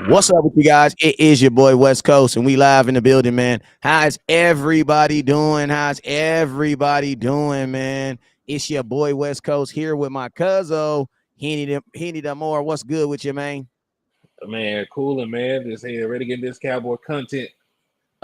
What's up with you guys? It is your boy West Coast, and we live in the building, man. How's everybody doing? How's everybody doing, man? It's your boy West Coast here with my cousin Henny Damore. What's good with you, man? Man, cooling, man. Just here, ready to get this cowboy content.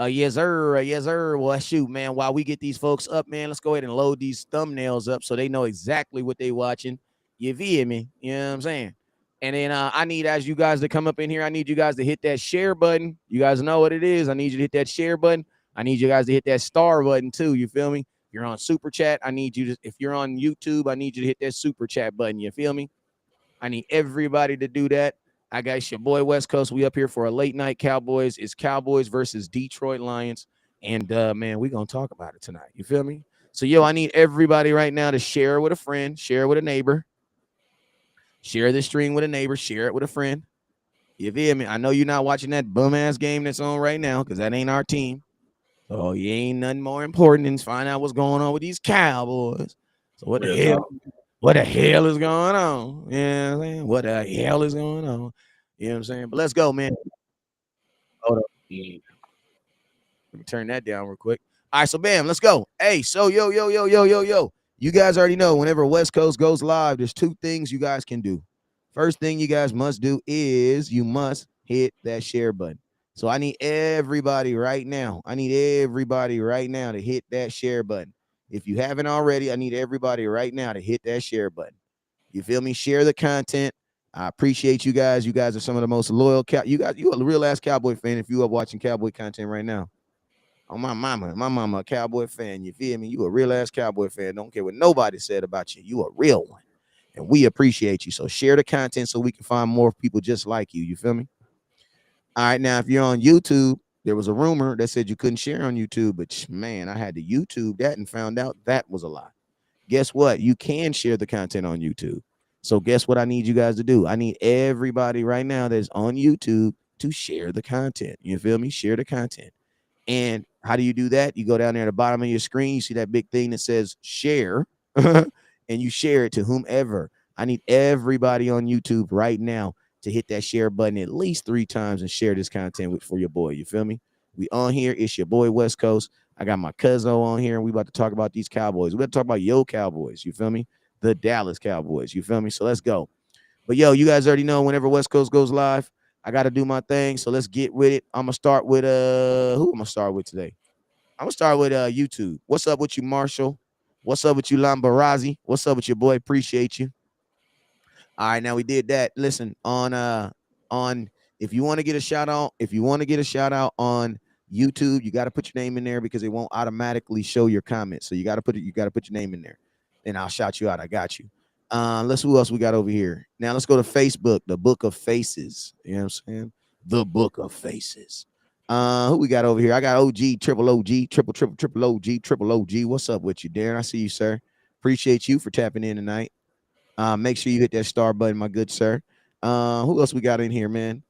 Yes, sir. Yes, sir. Well, shoot, man. While we get these folks up, man, let's go ahead and load these thumbnails up so they know exactly what they watching. You feel me? You know what I'm saying? And then I need, as you guys to come up in here, I need you guys to hit that share button. You guys know what it is. I need you to hit that share button. I need you guys to hit that star button too. You feel me? If you're on super chat, I need you to, if you're on YouTube, I need you to hit that super chat button. You feel me? I need everybody to do that. I got your boy West Coast. We up here for a late night Cowboys. It's Cowboys versus Detroit Lions. And man, we gonna talk about it tonight. You feel me? So yo, I need everybody right now to share with a friend, share with a neighbor, share this stream with a neighbor, share it with a friend. You feel me? I know you're not watching that bum ass game that's on right now because that ain't our team. So you ain't nothing more important than find out what's going on with these Cowboys. So what the Real hell? talk. What the hell is going on? You know what I'm saying? What the hell is going on? You know what I'm saying? But let's go, man. Hold up. Yeah. Let me turn that down real quick. All right, so bam, let's go. Hey, so yo. You guys already know whenever West Coast goes live, there's two things you guys can do. First thing you guys must do is you must hit that share button. So I need everybody right now. I need everybody right now to hit that share button. If you haven't already, I need everybody right now to hit that share button. You feel me? Share the content. I appreciate you guys. You guys are some of the most loyal you guys. You a real ass Cowboy fan if you are watching Cowboy content right now. Oh, my mama, a Cowboy fan. You feel me? You a real ass Cowboy fan. Don't care what nobody said about you. You a real one, and we appreciate you. So share the content so we can find more people just like you. You feel me? All right, now if you're on YouTube, there was a rumor that said you couldn't share on YouTube, but man, I had to YouTube that and found out that was a lie. Guess what? You can share the content on YouTube. So guess what I need you guys to do? I need everybody right now that's on YouTube to share the content. You feel me? Share the content. And how do you do that? You go down there at the bottom of your screen, you see that big thing that says share, and you share it to whomever. I need everybody on YouTube right now to hit that share button at least 3 times and share this content for your boy. You feel me? We on here. It's your boy West Coast. I got my cousin on here, and we about to talk about these Cowboys. We about to talk about yo Cowboys. You feel me? The Dallas Cowboys. You feel me? So let's go. But yo, you guys already know whenever West Coast goes live, I got to do my thing. So let's get with it. I'm gonna start with who I'm gonna start with today. I'm gonna start with YouTube. What's up with you, Marshall? What's up with you, Lambarazzi? What's up with your boy? Appreciate you. All right, now we did that. Listen, on if you want to get a shout out, if you want to get a shout out on YouTube, you got to put your name in there because it won't automatically show your comments. So you got to put your name in there. And I'll shout you out. I got you. Let's who else we got over here. Now let's go to Facebook, the Book of Faces. You know what I'm saying? The Book of Faces. Who we got over here? I got OG, triple OG, triple OG, triple OG. What's up with you, Darren? I see you, sir. Appreciate you for tapping in tonight. Make sure you hit that star button, my good sir. Who else we got in here, man?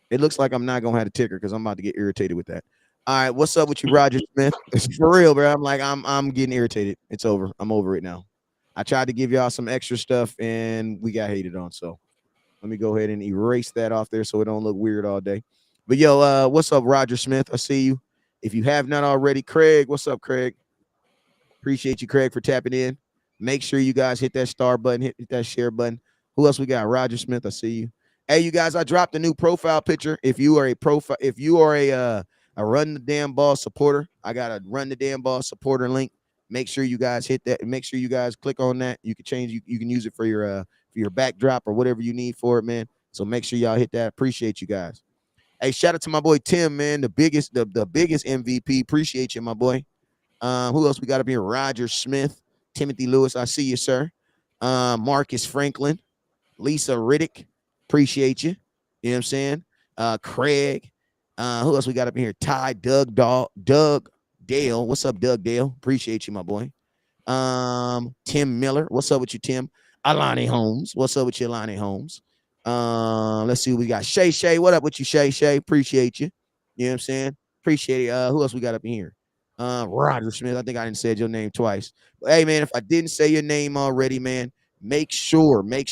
It looks like I'm not gonna have a ticker because I'm about to get irritated with that. All right, what's up with you, Roger Smith? It's for real, bro. I'm getting irritated. It's over. I'm over it now. I tried to give y'all some extra stuff and we got hated on. So let me go ahead and erase that off there so it don't look weird all day. But yo, what's up, Roger Smith? I see you. If you have not already, Craig, what's up, Craig? Appreciate you, Craig, for tapping in. Make sure you guys hit that star button, hit that share button. Who else we got? Roger Smith, I see you. Hey, you guys, I dropped a new profile picture. If you are a profile, if you are a run the damn ball supporter, I got a run the damn ball supporter link. Make sure you guys hit that. Make sure you guys click on that. You can change. You can use it for your backdrop or whatever you need for it, man. So make sure y'all hit that. Appreciate you guys. Hey, shout out to my boy Tim, man, the biggest MVP. Appreciate you, my boy. Who else we got up here? Roger Smith, Timothy Lewis. I see you, sir. Marcus Franklin, Lisa Riddick. Appreciate you. You know what I'm saying? Craig. Who else we got up in here? Ty, Doug Dale. What's up, Doug Dale? Appreciate you, my boy. Tim Miller. What's up with you, Tim? Alani Holmes. What's up with you, Alani Holmes? Let's see what we got. Shay. What up with you, Shay? Appreciate you. You know what I'm saying? Appreciate it. Who else we got up in here? Roger Smith. I think I didn't say your name twice. But hey, man, if I didn't say your name already, man, make sure you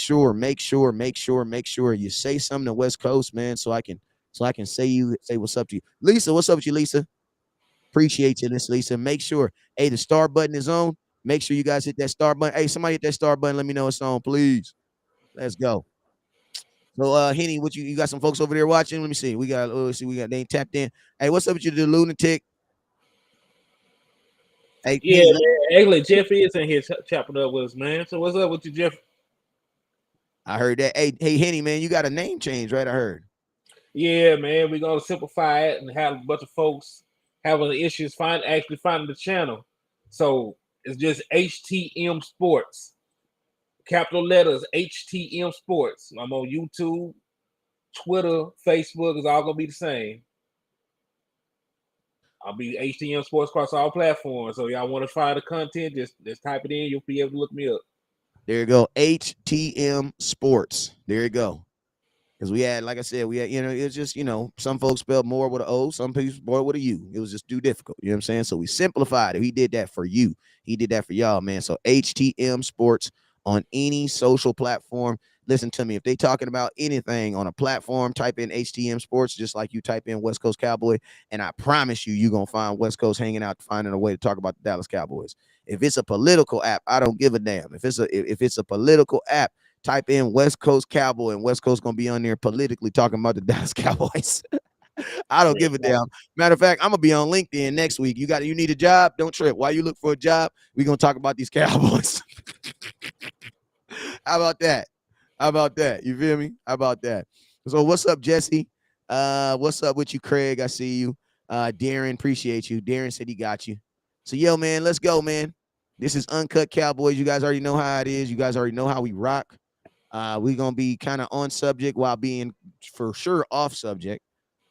say something to West Coast, man, so I can so I can say what's up to you. Lisa, what's up with you, Lisa? Appreciate you, Miss Lisa. Make sure, hey, the star button is on. Make sure you guys hit that star button. Hey, somebody hit that star button. Let me know it's on, please. Let's go. So, Henny, what you got some folks over there watching? Let me see. Let's see, we got they ain't tapped in. Hey, what's up with you, the lunatic? Hey, Yeah, Henny, man. Actually, Jeff is in here chopping up with us, man. So what's up with you, Jeff? I heard that. Hey, Henny, man, you got a name change, right? I heard. Yeah, man. We're gonna simplify it and have a bunch of folks having issues actually finding the channel. So it's just HTM Sports, capital letters HTM Sports. I'm on YouTube, Twitter, Facebook. It's all gonna be the same. I'll be HTM Sports across all platforms. So y'all want to find the content, just type it in. You'll be able to look me up. There you go. HTM Sports. There you go. Because we had, like I said, we had, it's just, some folks spelled more with an O, some people spelled with a U. It was just too difficult. You know what I'm saying? So we simplified it. He did that for you. He did that for y'all, man. So HTM Sports on any social platform. Listen to me. If they talking about anything on a platform, type in HTM Sports, just like you type in West Coast Cowboy. And I promise you're going to find West Coast hanging out, finding a way to talk about the Dallas Cowboys. If it's a political app, I don't give a damn. If it's a political app, type in West Coast Cowboy, and West Coast gonna be on there politically talking about the Dallas Cowboys. I don't give a damn. Matter of fact, I'm gonna be on LinkedIn next week. You need a job? Don't trip. While you look for a job, we're gonna talk about these Cowboys. How about that? How about that? You feel me? How about that? So what's up, Jesse? What's up with you, Craig? I see you. Darren, appreciate you. Darren said he got you. So yo, man, let's go, man. This is Uncut Cowboys. You guys already know how it is. You guys already know how we rock. We're gonna be kind of on subject while being for sure off subject.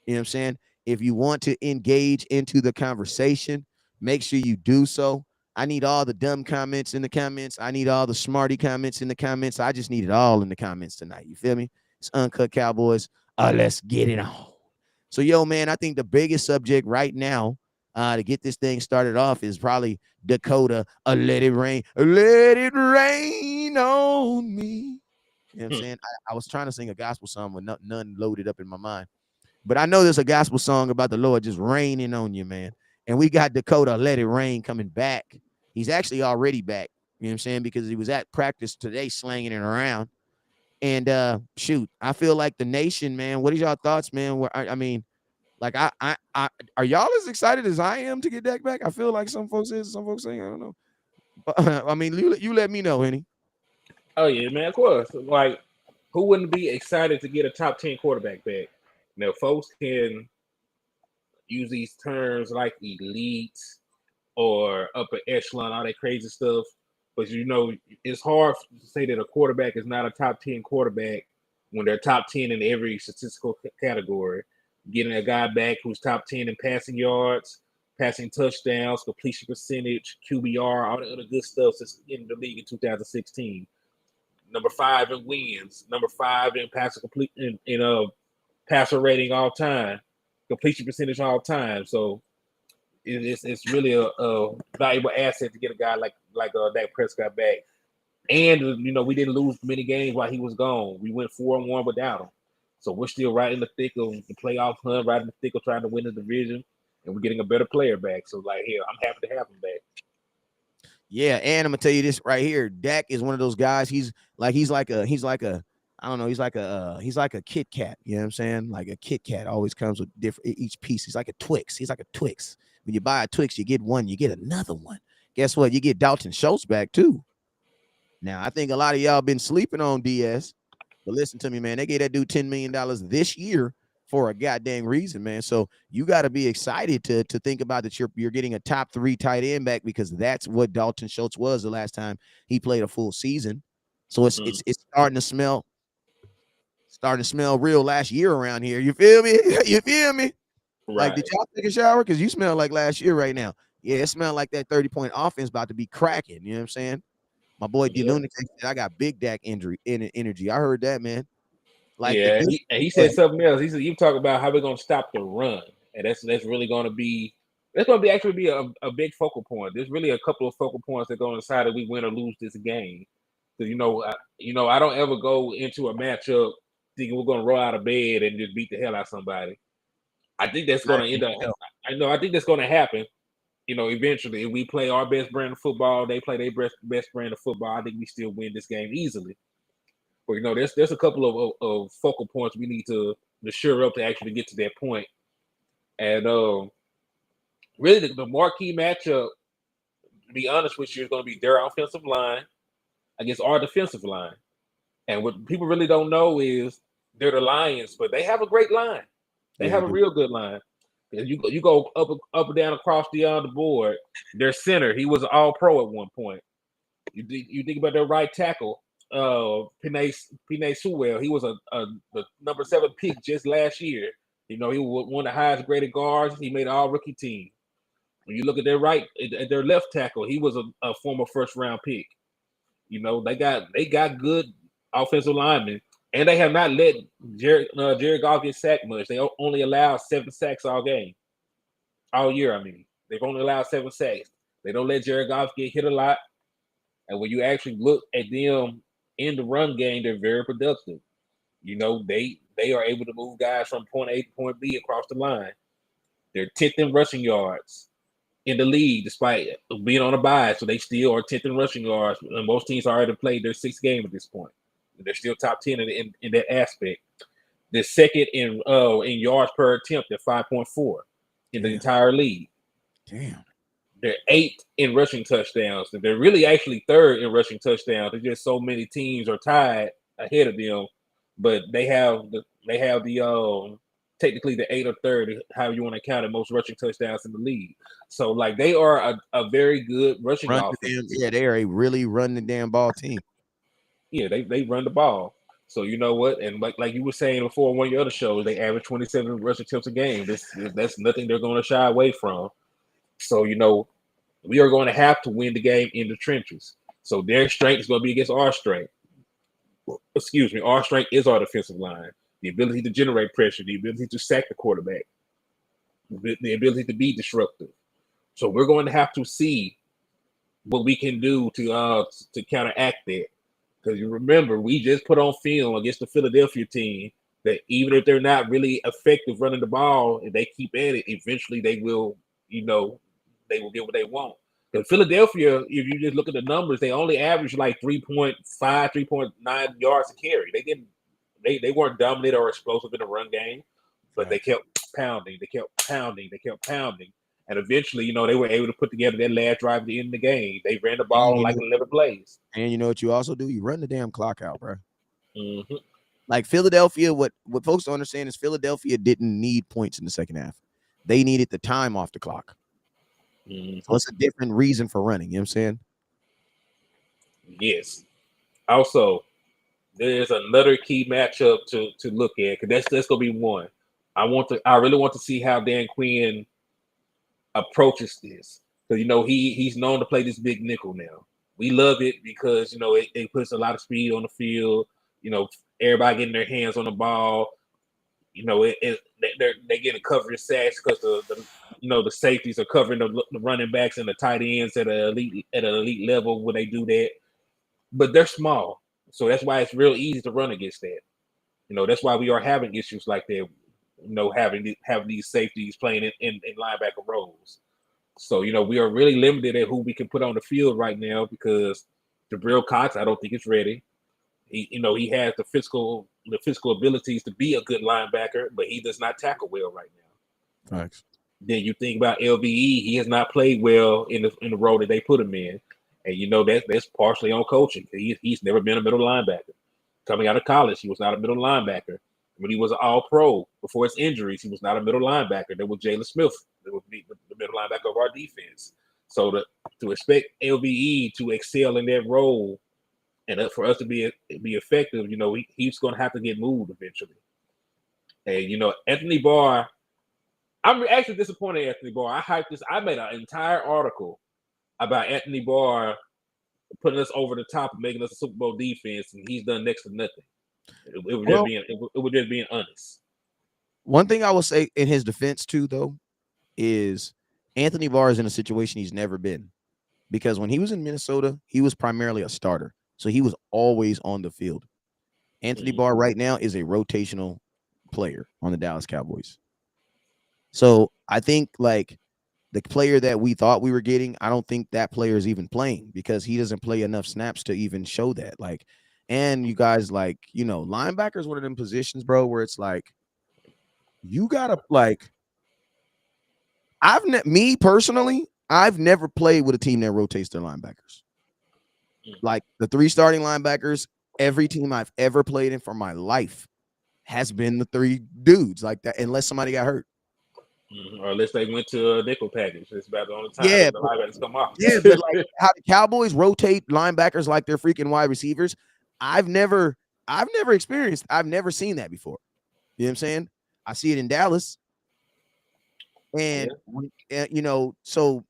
You know what I'm saying? If you want to engage into the conversation, make sure you do so. I need all the dumb comments in the comments. I need all the smarty comments in the comments. I just need it all in the comments tonight. You feel me? It's Uncut Cowboys. Let's get it on. So, yo, man, I think the biggest subject right now to get this thing started off is probably Dakota. Let it rain. Let it rain on me. You know what I'm saying? I was trying to sing a gospel song with none loaded up in my mind. But I know there's a gospel song about the Lord just raining on you, man. And we got Dakota Let It Rain coming back. He's actually already back. You know what I'm saying? Because he was at practice today slanging it around. And shoot, I feel like the nation, man. What are y'all thoughts, man? I mean, like I are y'all as excited as I am to get Dak back? I feel like some folks is, some folks saying, I don't know. But, I mean, you let me know, Henny. Oh yeah, man, of course. Like, who wouldn't be excited to get a top 10 quarterback back? Now, folks can use these terms like elite or upper echelon, all that crazy stuff. But it's hard to say that a quarterback is not a top 10 quarterback when they're top 10 in every statistical category. Getting a guy back who's top 10 in passing yards, passing touchdowns, completion percentage, QBR, all the other good stuff that's in the league in 2016. Number 5 in wins, number 5 in passer rating all time, completion percentage all time. So it's really a valuable asset to get a guy like Dak Prescott back. And we didn't lose many games while he was gone. We went 4-1 without him. So we're still right in the thick of the playoff hunt, right in the thick of trying to win the division, and we're getting a better player back. So here, I'm happy to have him back. Yeah, and I'm gonna tell you this right here. Dak is one of those guys. He's like a I don't know. He's like a Kit Kat. You know what I'm saying? Like a Kit Kat always comes with different each piece. He's like a Twix. He's like a Twix. When you buy a Twix, you get one, you get another one. Guess what? You get Dalton Schultz back too. Now I think a lot of y'all been sleeping on DS, but listen to me, man. They gave that dude $10 million this year for a goddamn reason, man. So you got to be excited to think about that you're getting a top 3 tight end back, because that's what Dalton Schultz was the last time he played a full season. So it's starting to smell real last year around here. You feel me? You feel me? Like, Right. did y'all take a shower? Because you smell like last year right now. Yeah, it smelled like that 30-point offense about to be cracking. You know what I'm saying? My boy D Yeah. Lunatic said I got big Dak energy. I heard that, man. Like the Yeah, dude, he said something else. He said you talk about how we're gonna stop the run, and that's really gonna be actually be a big focal point. There's really a couple of focal points that are gonna decide if we win or lose this game. Because I don't ever go into a matchup thinking we're going to roll out of bed and just beat the hell out of somebody. I think that's going to end up. I think that's going to happen. Eventually, if we play our best brand of football, they play their best brand of football. I think we still win this game easily. But there's a couple of focal points we need to shore up to actually get to that point. And really, the marquee matchup, to be honest with you, is going to be their offensive line against our defensive line. And what people really don't know is they're the Lions, but they have a great line. They have a real good line. You go up and down across the board. Their center, he was an All-Pro at one point. You think about their right tackle, Penei Sewell. He was the number 7 pick just last year. He was one of the highest graded guards. He made an all-rookie team. When you look at their left tackle, he was a former first-round pick. They got good offensive linemen, and they have not let Jared Goff get sacked much. They only allowed 7 sacks all year. I mean, they've only allowed 7 sacks. They don't let Jared Goff get hit a lot. And when you actually look at them in the run game, they're very productive. They are able to move guys from point A to point B across the line. They're 10th in rushing yards in the league, despite being on a bye. So they still are 10th in rushing yards. And most teams already played their 6th game at this point. They're still top 10 in that aspect. They're second in yards per attempt at 5.4 in the entire league. Damn. They're 8th in rushing touchdowns. And they're really actually 3rd in rushing touchdowns. There's just so many teams are tied ahead of them. But they have the technically the 8th or 3rd, however you want to count it, most rushing touchdowns in the league. So they are a very good rushing offense. They are a really run the damn ball team. Yeah, they run the ball. So you know what? And like you were saying before on one of your other shows, they average 27 rushing attempts a game. That's nothing they're going to shy away from. So we are going to have to win the game in the trenches. So their strength is going to be against our strength. Excuse me, our strength is our defensive line. The ability to generate pressure, the ability to sack the quarterback, the ability to be disruptive. So we're going to have to see what we can do to counteract that. Because you remember, we just put on film against the Philadelphia team that even if they're not really effective running the ball, if they keep at it, eventually they will, they will get what they want. Because Philadelphia, if you just look at the numbers, they only averaged like 3.5, 3.9 yards a carry. They weren't dominant or explosive in the run game, but they kept pounding. And eventually, they were able to put together that last drive at the end of the game. They ran the ball like 11 plays. And you know what you also do? You run the damn clock out, bro. Mm-hmm. Like Philadelphia, what folks don't understand is Philadelphia didn't need points in the second half. They needed the time off the clock. Mm-hmm. So it's a different reason for running. You know what I'm saying? Yes. Also, there's another key matchup to look at, because that's gonna be one. I really want to see how Dan Quinn approaches this, because he's known to play this big nickel now. We love it because it puts a lot of speed on the field. Everybody getting their hands on the ball. They're getting coverage sacks because the safeties are covering the running backs and the tight ends at an elite level when they do that. But they're small, so that's why it's real easy to run against that. That's why we are having issues like that. Having these safeties playing in linebacker roles. So we are really limited at who we can put on the field right now because Jabril Cox, I don't think is ready. He has the physical abilities to be a good linebacker, but he does not tackle well right now. Thanks. Then you think about LVE, he has not played well in the role that they put him in. And that's partially on coaching. He's never been a middle linebacker. Coming out of college, he was not a middle linebacker. When he was an All-Pro before his injuries, he was not a middle linebacker. There was Jalen Smith that would be the middle linebacker of our defense. So to expect LVE to excel in that role and for us to be effective, he's going to have to get moved eventually. And Anthony Barr, I'm actually disappointed in Anthony Barr. I made an entire article about Anthony Barr putting us over the top and making us a Super Bowl defense, and he's done next to nothing. It was just being honest. One thing I will say in his defense too, though, is Anthony Barr is in a situation he's never been, because when he was in Minnesota, he was primarily a starter, so he was always on the field. Anthony Barr right now is a rotational player on the Dallas Cowboys. So I think like the player that we thought we were getting, I don't think that player is even playing because he doesn't play enough snaps to even show that. Like, and you guys like, linebacker is one of them positions, bro, where it's like you gotta like. Me personally, I've never played with a team that rotates their linebackers. Like the 3 starting linebackers, every team I've ever played in for my life has been the 3 dudes like that, unless somebody got hurt. Or unless they went to a nickel package. It's about the only time Yeah, the linebackers come off. yeah, but like how the Cowboys rotate linebackers like they're freaking wide receivers, I've never experienced. I've never seen that before. You know what I'm saying? I see it in Dallas, and so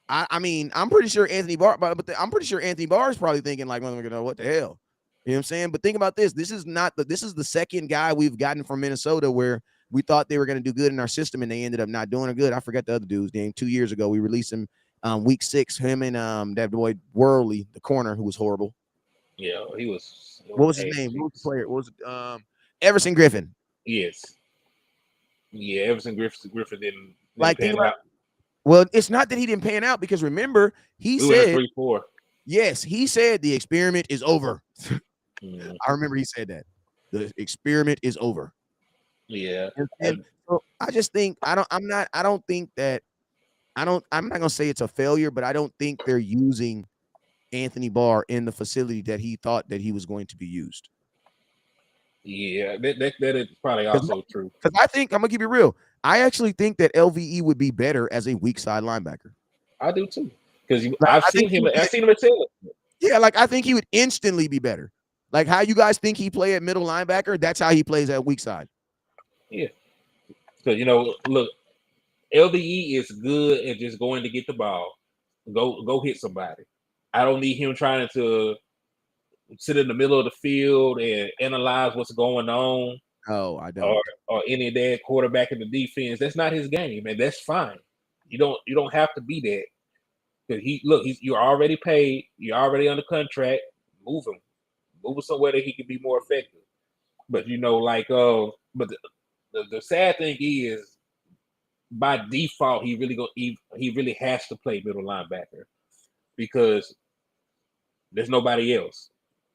I mean, I'm pretty sure Anthony Barr, I'm pretty sure Anthony Barr is probably thinking like, well, what the hell? You know what I'm saying? But think about this. This is the second guy we've gotten from Minnesota where we thought they were going to do good in our system and they ended up not doing it good. I forgot the other dude's name. 2 years ago, we released him week 6, him and that boy Worley, the corner who was horrible. Yeah, he was. What was his name? What was the player? What was it? Everson Griffin. Yes. Yeah, Everson Griffin didn't like pan out. Well, it's not that he didn't pan out because remember, he said 3-4. Yes, he said the experiment is over. I remember he said that. The experiment is over. Yeah. And so I just think I'm not gonna say it's a failure, but I don't think they're using Anthony Barr in the facility that he thought that he was going to be used. Yeah, that is probably also true. Because I think I'm gonna keep it real. I actually think that LVE would be better as a weak side linebacker. I do too. Because I've seen him at Taylor. Yeah, like I think he would instantly be better. Like how you guys think he play at middle linebacker, that's how he plays at weak side. Yeah. So look, LVE is good at just going to get the ball, go hit somebody. I don't need him trying to sit in the middle of the field and analyze what's going on. Oh, I don't. Or any of that quarterback in the defense. That's not his game, and that's fine. You don't have to be that. Because you're already paid, you're already under contract. Move him somewhere that he can be more effective. But but the sad thing is, by default, he really has to play middle linebacker because there's nobody else.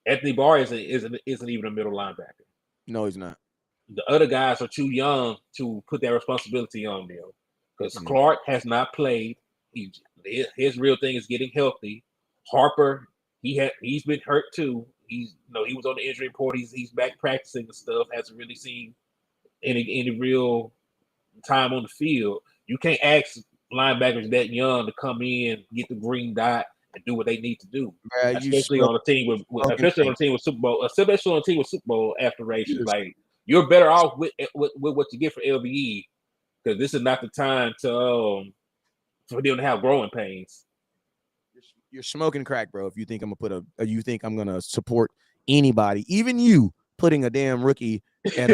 Anthony Barr isn't even a middle linebacker. No, he's not. The other guys are too young to put that responsibility on them because Clark has not played. His real thing is getting healthy. Harper, he's been hurt too. He was on the injury report. He's back practicing and stuff. Hasn't really seen any real time on the field. You can't ask linebackers that young to come in, get the green dot, and do what they need to do. Especially on a team with Super Bowl, especially on a team with Super Bowl aspirations. Like you're better off with what you get for LVE because this is not the time to for them to have growing pains. You're smoking crack, bro. If you think I'm gonna support anybody, even you, putting a damn rookie at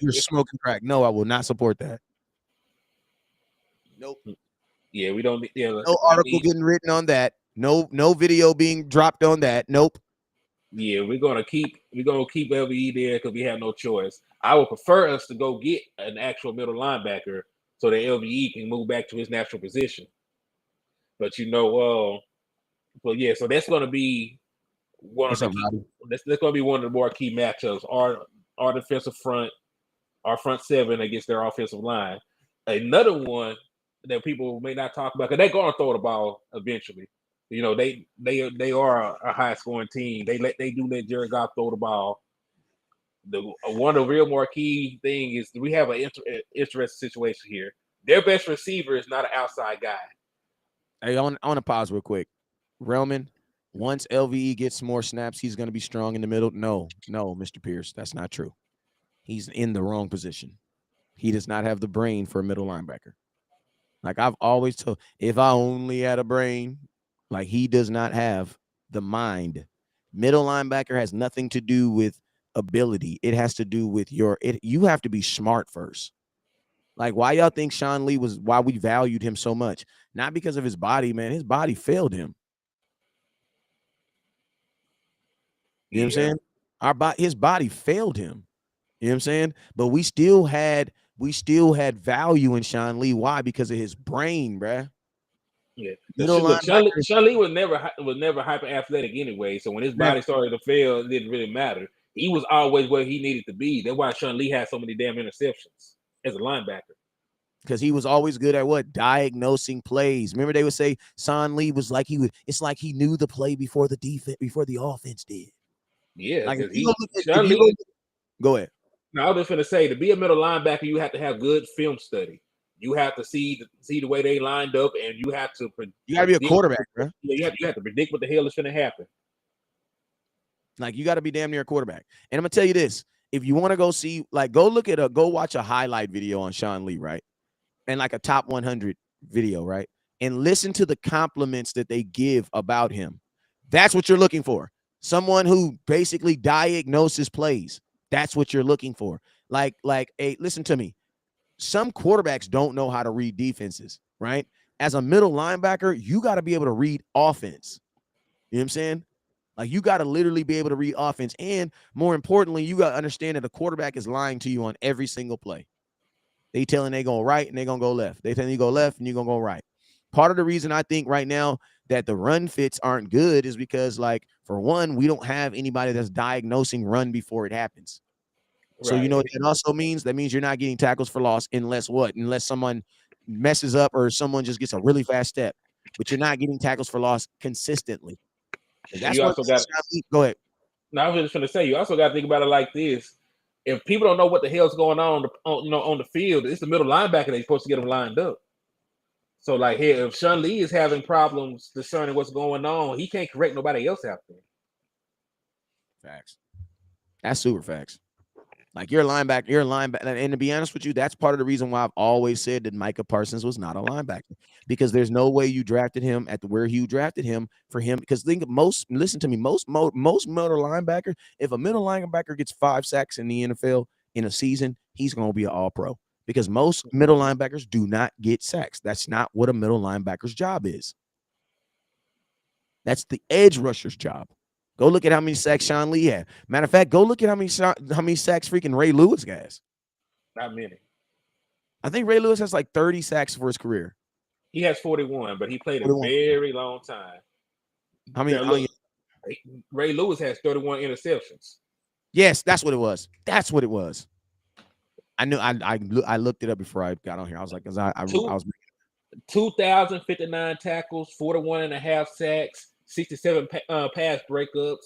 you're smoking crack. No, I will not support that. Nope. Yeah, we don't. Yeah, no article getting written on that. No video being dropped on that. Nope. Yeah, we're gonna keep LVE there because we have no choice. I would prefer us to go get an actual middle linebacker so that LVE can move back to his natural position. But but yeah, so that's gonna be one of the that's gonna be one of the more key matchups. Our defensive front, our front seven against their offensive line. Another one that people may not talk about because they're gonna throw the ball eventually. They are a high scoring team. They do let Jared Goff throw the ball. One of the real more key thing is we have an interesting situation here. Their best receiver is not an outside guy. Hey, I want to pause real quick. Relman, once LVE gets more snaps, he's going to be strong in the middle. No, Mr. Pierce, that's not true. He's in the wrong position. He does not have the brain for a middle linebacker. Like I've always told, if I only had a brain, like he does not have the mind. Middle linebacker has nothing to do with ability. It has to do with you have to be smart first. Like why y'all think Sean Lee why we valued him so much? Not because of his body, man. His body failed him. You know what I'm saying? His body failed him. You know what I'm saying? But we still had value in Sean Lee. Why? Because of his brain, bruh. Yeah, Middle look, linebacker. Sean Lee was never hyper athletic anyway. So when his Never. body started to fail, it didn't really matter. He was always where he needed to be. That's why Sean Lee had so many damn interceptions as a linebacker. Because he was always good at what? Diagnosing plays. Remember, they would say Sean Lee was like it's like he knew the play before the offense did. Yeah, Like if because you go look at, if Sean you go, Lee. go ahead. Now I was just gonna say, to be a middle linebacker, you have to have good film study. You have to see the way they lined up, and you have to You gotta be a predict. quarterback, bro. Yeah, you have to predict what the hell is going to happen. Like you got to be damn near a quarterback. And I'm gonna tell you this: if you want to go see, like, go watch a highlight video on Sean Lee, right? And like a top 100 video, right? And listen to the compliments that they give about him. That's what you're looking for. Someone who basically diagnoses plays. That's what you're looking for. Listen to me. Some quarterbacks don't know how to read defenses, right? As a middle linebacker, you got to be able to read offense. You know what I'm saying? Like you got to literally be able to read offense. And more importantly, you got to understand that a quarterback is lying to you on every single play. They telling they go right and they gonna go left. They telling you go left and you gonna go right. Part of the reason I think right now that the run fits aren't good is because, like, for one, we don't have anybody that's diagnosing run before it happens. So you know Right. what that also means? That means you're not getting tackles for loss unless what? Unless someone messes up or someone just gets a really fast step. But you're not getting tackles for loss consistently. And And that's you one also got. thing. Go ahead. Now I was just going to say, you also got to think about it like this: if people don't know what the hell's going on the field, it's the middle linebacker that's supposed to get them lined up. So, like, here, if Sean Lee is having problems discerning what's going on, he can't correct nobody else out there. Facts. That's super facts. Like you're a linebacker. And to be honest with you, that's part of the reason why I've always said that Micah Parsons was not a linebacker. Because there's no way you drafted him at where you drafted him for him. Because listen to me, most middle linebacker, if a middle linebacker gets 5 sacks in the NFL in a season, he's gonna be an all-pro. Because most middle linebackers do not get sacks. That's not what a middle linebacker's job is. That's the edge rusher's job. Go look at how many sacks Sean Lee had. Matter of fact, go look at how many sacks freaking Ray Lewis has. Not many. I think Ray Lewis has like 30 sacks for his career. He has 41, but he played a 41. very long time. How many? Now, look, Ray Lewis has 31 interceptions. Yes, that's what it was. That's what it was. I knew. I looked it up before I got on here. I was like, because I was 2,059 tackles, 41 and a half sacks, 67 pass breakups,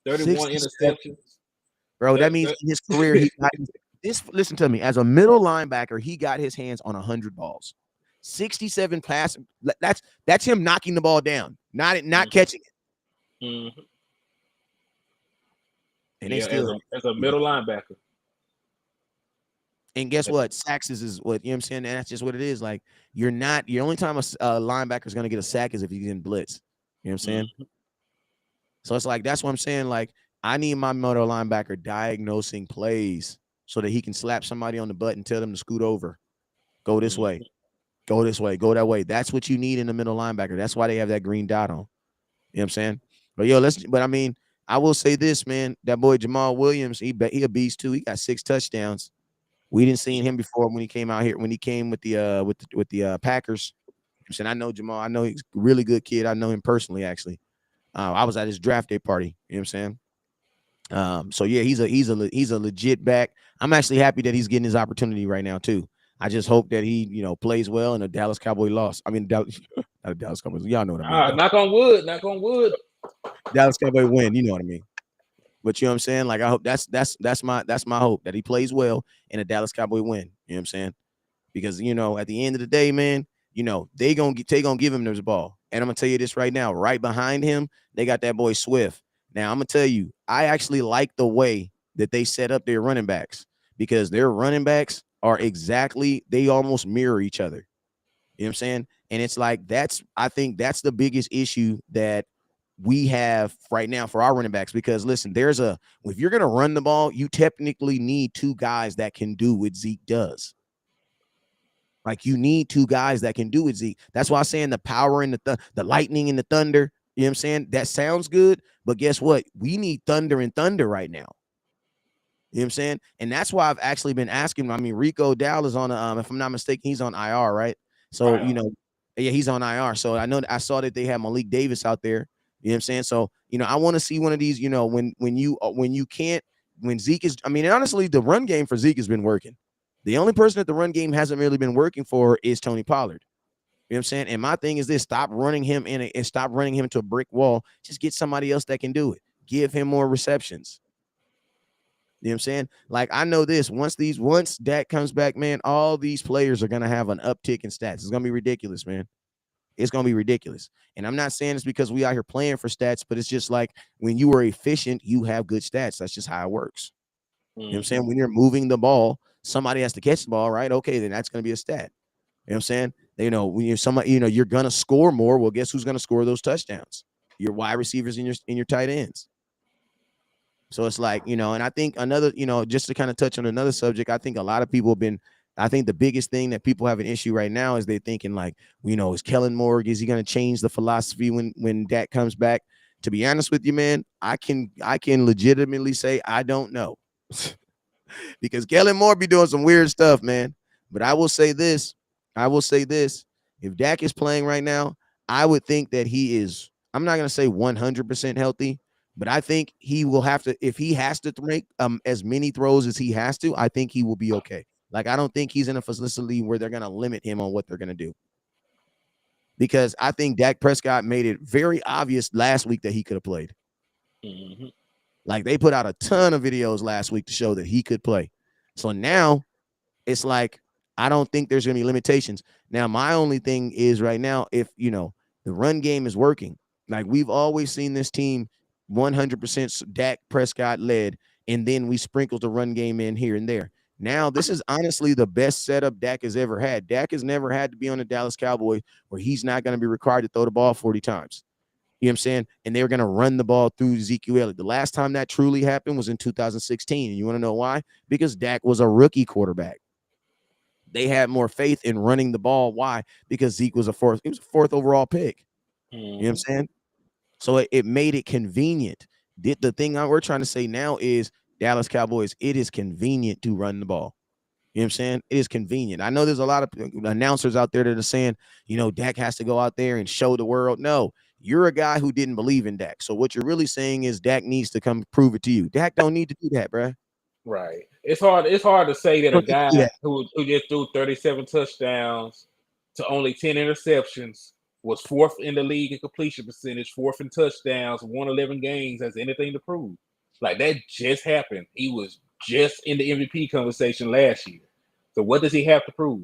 31 interceptions. Bro, that means in his career he got this. Listen to me. As a middle linebacker, he got his hands on 100 balls, 67 pass. That's him knocking the ball down, not catching it. Mm-hmm. And they still as a middle linebacker. And guess what? Sacks is what, you know what I'm saying? And that's just what it is. Like, your only time a linebacker is going to get a sack is if he's in blitz. You know what I'm saying? Mm-hmm. So it's like, that's what I'm saying. Like, I need my middle linebacker diagnosing plays so that he can slap somebody on the butt and tell them to scoot over. Go this way. Go this way. Go that way. That's what you need in the middle linebacker. That's why they have that green dot on. You know what I'm saying? But I mean, I will say this, man. That boy Jamal Williams, he a beast too. He got 6 touchdowns. We didn't see him before when he came out here, when he came with the Packers. I'm saying, I know Jamal. I know he's a really good kid. I know him personally, actually. I was at his draft day party. You know what I'm saying? So yeah, he's a legit back. I'm actually happy that he's getting his opportunity right now too. I just hope that he, plays well and the Dallas Cowboy loss. I mean, not a Dallas Cowboys. Y'all know what I mean. Knock on wood. Knock on wood. Dallas Cowboy win. You know what I mean. But you know what I'm saying? Like, I hope that's my hope, that he plays well and a Dallas Cowboy win. You know what I'm saying? Because, at the end of the day, man, they gonna give him this ball. And I'm gonna tell you this right now, right behind him, they got that boy Swift. Now, I'm gonna tell you, I actually like the way that they set up their running backs, because their running backs they almost mirror each other. You know what I'm saying? And it's like, I think that's the biggest issue that we have right now for our running backs, because listen, if you're going to run the ball, you technically need 2 guys that can do what Zeke does. Like, you need 2 guys that can do what Zeke. That's why I'm saying the power and the lightning and the thunder, you know what I'm saying? That sounds good, but guess what? We need thunder and thunder right now. You know what I'm saying? And that's why I've actually been asking. I mean, Rico Dowd is on if I'm not mistaken, he's on IR, right? So, Right. yeah, he's on IR. So I know I saw that they have Malik Davis out there. You know what I'm saying? So, I want to see one of these, when you can't, when Zeke is, I mean, honestly, the run game for Zeke has been working. The only person that the run game hasn't really been working for is Tony Pollard. You know what I'm saying? And my thing is this: stop running him and stop running him into a brick wall. Just get somebody else that can do it. Give him more receptions. You know what I'm saying? Like, I know this. Once Dak comes back, man, all these players are gonna have an uptick in stats. It's gonna be ridiculous, man. It's gonna be ridiculous. And I'm not saying it's because we out here playing for stats, but it's just like when you are efficient, you have good stats. That's just how it works. You know what I'm saying? When you're moving the ball, somebody has to catch the ball, right? Okay, then that's gonna be a stat. You know what I'm saying? When you're somebody, you're gonna score more. Well, guess who's gonna score those touchdowns? Your wide receivers and your tight ends. So it's like, and I think another, just to kind of touch on another subject, I think a lot of people have been, I think the biggest thing that people have an issue right now is they're thinking like, is Kellen Moore, is he going to change the philosophy when Dak comes back? To be honest with you, man, I can legitimately say I don't know. Because Kellen Moore be doing some weird stuff, man. But I will say this. If Dak is playing right now, I would think that he is, I'm not going to say 100% healthy, but I think he will have to, if he has to make as many throws as he has to, I think he will be okay. Like, I don't think he's in a facility where they're going to limit him on what they're going to do. Because I think Dak Prescott made it very obvious last week that he could have played. Mm-hmm. Like, they put out a ton of videos last week to show that he could play. So now it's like, I don't think there's going to be limitations. Now, my only thing is right now, if, the run game is working, like we've always seen this team 100% Dak Prescott led, and then we sprinkle the run game in here and there. Now, this is honestly the best setup Dak has ever had. Dak has never had to be on the Dallas Cowboys where he's not going to be required to throw the ball 40 times. You know what I'm saying? And they were going to run the ball through Ezekiel Elliott. The last time that truly happened was in 2016. And you want to know why? Because Dak was a rookie quarterback. They had more faith in running the ball. Why? Because Zeke was he was a fourth overall pick. You know what I'm saying? So it made it convenient. The thing we're trying to say now is, Dallas Cowboys, it is convenient to run the ball. You know what I'm saying? It is convenient. I know there's a lot of announcers out there that are saying, Dak has to go out there and show the world. No, you're a guy who didn't believe in Dak. So what you're really saying is Dak needs to come prove it to you. Dak don't need to do that, bro. Right. It's hard to say that a guy Yeah. who just threw 37 touchdowns to only 10 interceptions, was fourth in the league in completion percentage, fourth in touchdowns, won 11 games, has anything to prove. Like, that just happened. He was just in the MVP conversation last year. So what does he have to prove?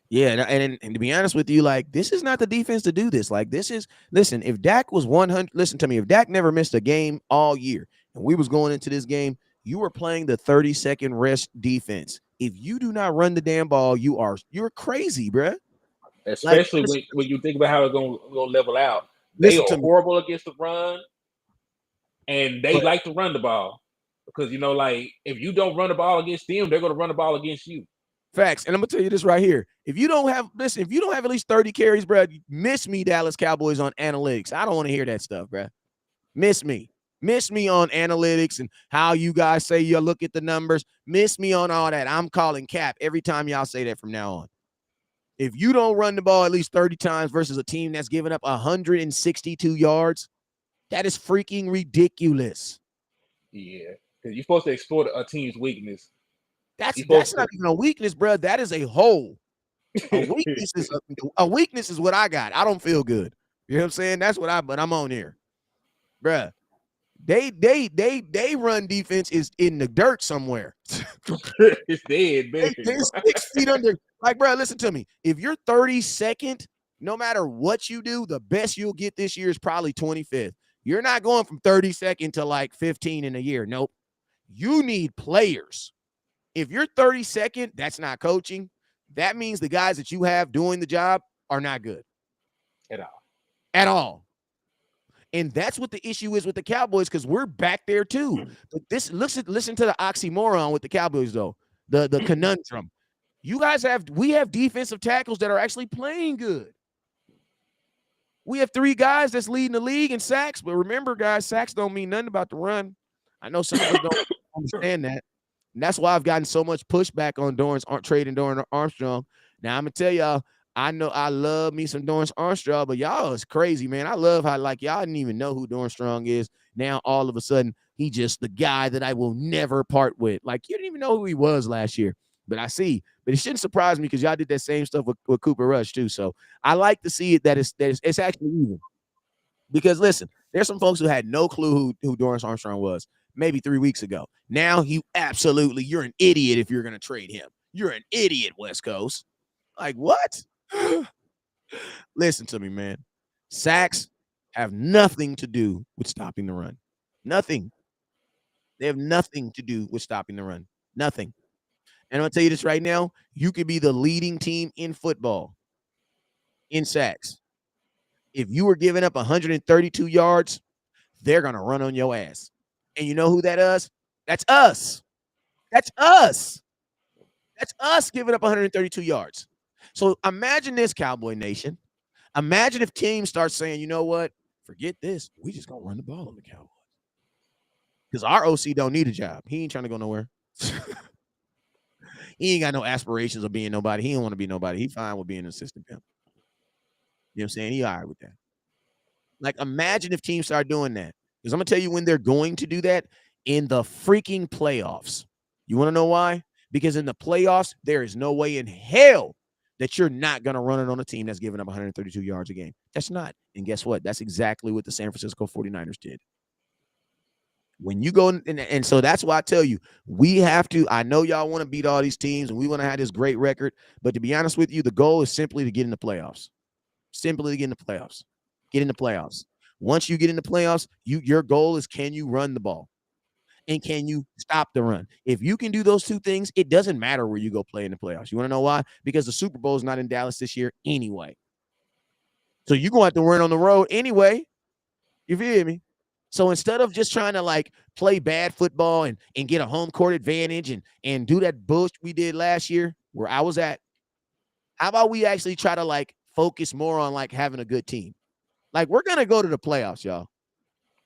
Yeah, and to be honest with you, like, this is not the defense to do this. Like, listen, if Dak was 100, listen to me, if Dak never missed a game all year and we was going into this game, you were playing the 30-second rest defense. If you do not run the damn ball, you're crazy, bruh. Especially Like, when you think about how it's going to level out. They listen are to me. horrible against the run, and they But like to run the ball. Because, like, if you don't run the ball against them, they're going to run the ball against you. facts. And I'm gonna tell you this right here. If you don't have at least 30 carries, bro, miss me, Dallas Cowboys, on analytics. I don't want to hear that stuff, bro. Miss me. Miss me on analytics and how you guys say you look at the numbers. Miss me on all that. I'm calling cap every time y'all say that from now on. If you don't run the ball at least 30 times versus a team that's given up 162 yards, that is freaking ridiculous. Yeah, because you're supposed to exploit a team's weakness. That's not even a weakness, bro. That is a hole. A weakness is what I got. I don't feel good. You know what I'm saying? That's what but I'm on here. Bruh. They run defense is in the dirt somewhere. It's dead, man. They're 6 feet under. Like, bro, listen to me. If you're 32nd, no matter what you do, the best you'll get this year is probably 25th. You're not going from 32nd to like 15 in a year. Nope. You need players. If you're 32nd, that's not coaching. That means the guys that you have doing the job are not good. At all. And that's what the issue is with the Cowboys, because we're back there too. But listen to the oxymoron with the Cowboys, though. The conundrum. We have defensive tackles that are actually playing good. We have 3 guys that's leading the league in sacks. But remember, guys, sacks don't mean nothing about the run. I know some of us don't understand that. And that's why I've gotten so much pushback on trading Dorrance Armstrong. Now I'm gonna tell y'all, I know I love me some Dorrance Armstrong, but y'all is crazy, man. I love how like y'all didn't even know who Dorrance Strong is. Now all of a sudden he just the guy that I will never part with. Like you didn't even know who he was last year. But I see. But it shouldn't surprise me because y'all did that same stuff with Cooper Rush too. So I like to see it that it's actually even. Because listen, there's some folks who had no clue who Dorrance Armstrong was maybe 3 weeks ago. Now you're an idiot if you're going to trade him. You're an idiot, West Coast. Like what? Listen to me, man. Sacks have nothing to do with stopping the run. Nothing. They have nothing to do with stopping the run. Nothing. And I'm going to tell you this right now. You could be the leading team in football in sacks. If you were giving up 132 yards, they're going to run on your ass. And you know who that is? That's us. That's us. That's us giving up 132 yards. So imagine this, Cowboy Nation. Imagine if teams start saying, you know what? Forget this. We just going to run the ball on the Cowboys. Because our OC don't need a job. He ain't trying to go nowhere. He ain't got no aspirations of being nobody. He don't want to be nobody. He fine with being an assistant pimp. You know what I'm saying? He all right with that. Like, imagine if teams start doing that. Because I'm going to tell you when they're going to do that in the freaking playoffs. You want to know why? Because in the playoffs, there is no way in hell that you're not going to run it on a team that's giving up 132 yards a game. That's not. And guess what? That's exactly what the San Francisco 49ers did. When you go and so that's why I tell you, we have to. I know y'all want to beat all these teams and we want to have this great record. But to be honest with you, the goal is simply to get in the playoffs. Simply to get in the playoffs. Get in the playoffs. Once you get in the playoffs, your goal is can you run the ball? And can you stop the run? If you can do those two things, it doesn't matter where you go play in the playoffs. You want to know why? Because the Super Bowl is not in Dallas this year anyway. So you're going to have to run on the road anyway. You feel me? So instead of just trying to like play bad football and get a home court advantage and do that bullshit we did last year where I was at, how about we actually try to like focus more on like having a good team? Like we're going to go to the playoffs, y'all.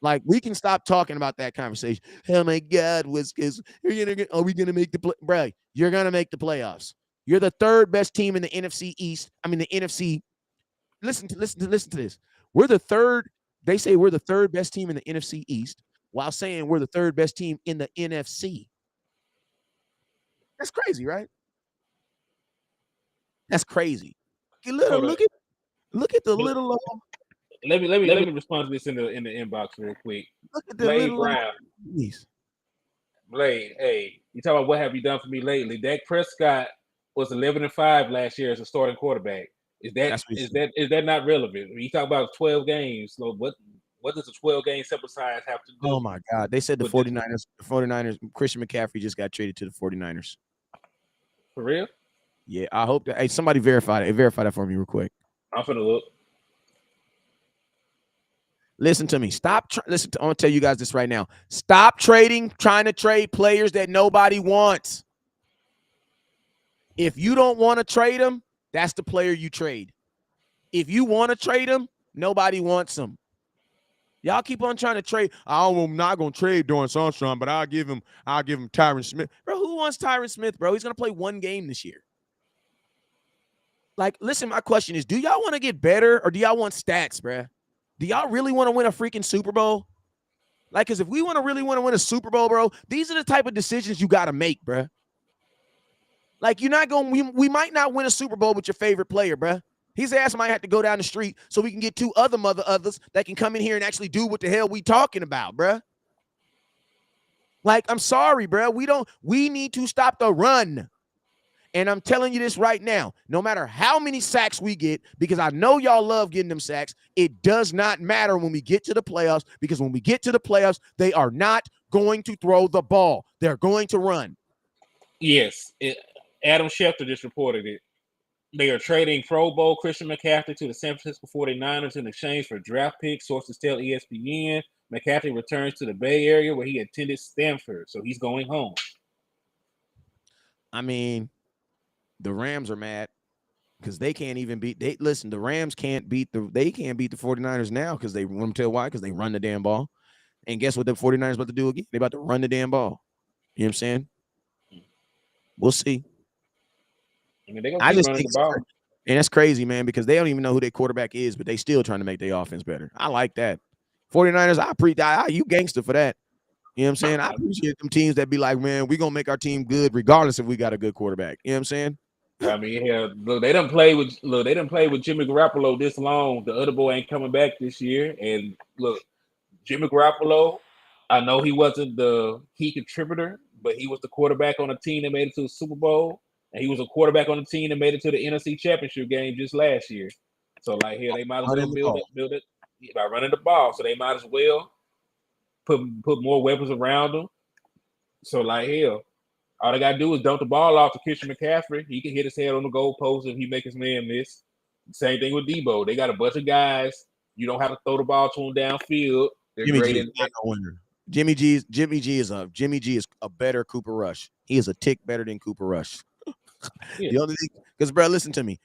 Like we can stop talking about that conversation. Oh my God, are we gonna make the play? Bro, you're gonna make the playoffs. You're the third best team in the NFC East. I mean the NFC. Listen to this. We're the third. They say we're the third best team in the NFC East, while saying we're the third best team in the NFC. That's crazy, right? That's crazy. Look at the little. Let me respond to this in the inbox real quick. Look at the Blade little. Brown. Blade, hey, you talking about what have you done for me lately? Dak Prescott was 11-5 last year as a starting quarterback. Is that not relevant? When you talk about 12 games, so what does a 12-game sample size have to do? Oh my God. They said the 49ers, Christian McCaffrey just got traded to the 49ers. For real? Yeah, I hope that. Hey, somebody verify it. Verify that for me real quick. I'm finna look. Listen to me. Listen. I want to tell you guys this right now. Stop trying to trade players that nobody wants. If you don't want to trade them, that's the player you trade. If you want to trade them, nobody wants them. Y'all keep on trying to trade. I'm not gonna trade Dorrance Armstrong, but I'll give him Tyron Smith. Bro, who wants Tyron Smith, bro? He's gonna play one game this year. Like, listen, my question is, do y'all want to get better or do y'all want stats, bro? Do y'all really want to win a freaking Super Bowl? Like, because if we really want to win a Super Bowl, bro, these are the type of decisions you got to make, bro. Like, you're not going, we might not win a Super Bowl with your favorite player, bro. His ass might have to go down the street so we can get two others that can come in here and actually do what the hell we talking about, bro. Like, I'm sorry, bro. We need to stop the run. And I'm telling you this right now, no matter how many sacks we get, because I know y'all love getting them sacks, it does not matter when we get to the playoffs, because when we get to the playoffs, they are not going to throw the ball. They're going to run. Yes. Adam Schefter just reported it. They are trading Pro Bowl Christian McCaffrey to the San Francisco 49ers in exchange for draft picks. Sources tell ESPN McCaffrey returns to the Bay Area where he attended Stanford, so he's going home. I mean, the Rams are mad because they can't even beat. The Rams can't beat the 49ers now because they want to tell why? Because they run the damn ball. And guess what the 49ers about to do again? They about to run the damn ball. You know what I'm saying? We'll see. I mean, they're gonna I keep just running think the ball. and that's crazy, man, because they don't even know who their quarterback is, but they still trying to make their offense better. I like that. 49ers, you gangster for that. You know what I'm saying? I appreciate them teams that be like, man, we're gonna make our team good regardless if we got a good quarterback. You know what I'm saying? I mean, yeah, look, they didn't play with Jimmy Garoppolo this long. The other boy ain't coming back this year. And look, Jimmy Garoppolo, I know he wasn't the key contributor, but he was the quarterback on a team that made it to the Super Bowl, and he was a quarterback on the team that made it to the NFC Championship game just last year. So like here, they might as well Running the ball. build it by running the ball. So they might as well put more weapons around them. So like hell, all they gotta do is dump the ball off to Christian McCaffrey. He can hit his head on the goalpost if he make his man miss. Same thing with Debo. They got a bunch of guys. You don't have to throw the ball to them downfield. They're Jimmy great G is in not no winner. Jimmy G is a better Cooper Rush. He is a tick better than Cooper Rush. yeah. The only thing, because bro, listen to me.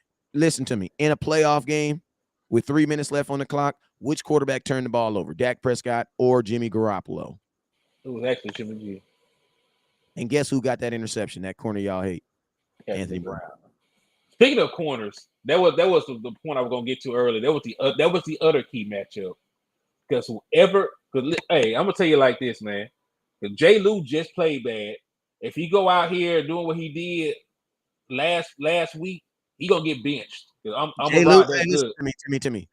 In a playoff game with 3 minutes left on the clock, which quarterback turned the ball over? Dak Prescott or Jimmy Garoppolo? It was actually Jimmy G. And guess who got that interception? That corner y'all hate, Anthony Brown. Speaking of corners, that was the point I was gonna get to earlier. That was the other key matchup because hey, I'm gonna tell you like this, man. Because Jay Lou just played bad. If he go out here doing what he did last week, he gonna get benched. I'm Jay a Lou, ride that hey, good. listen to me.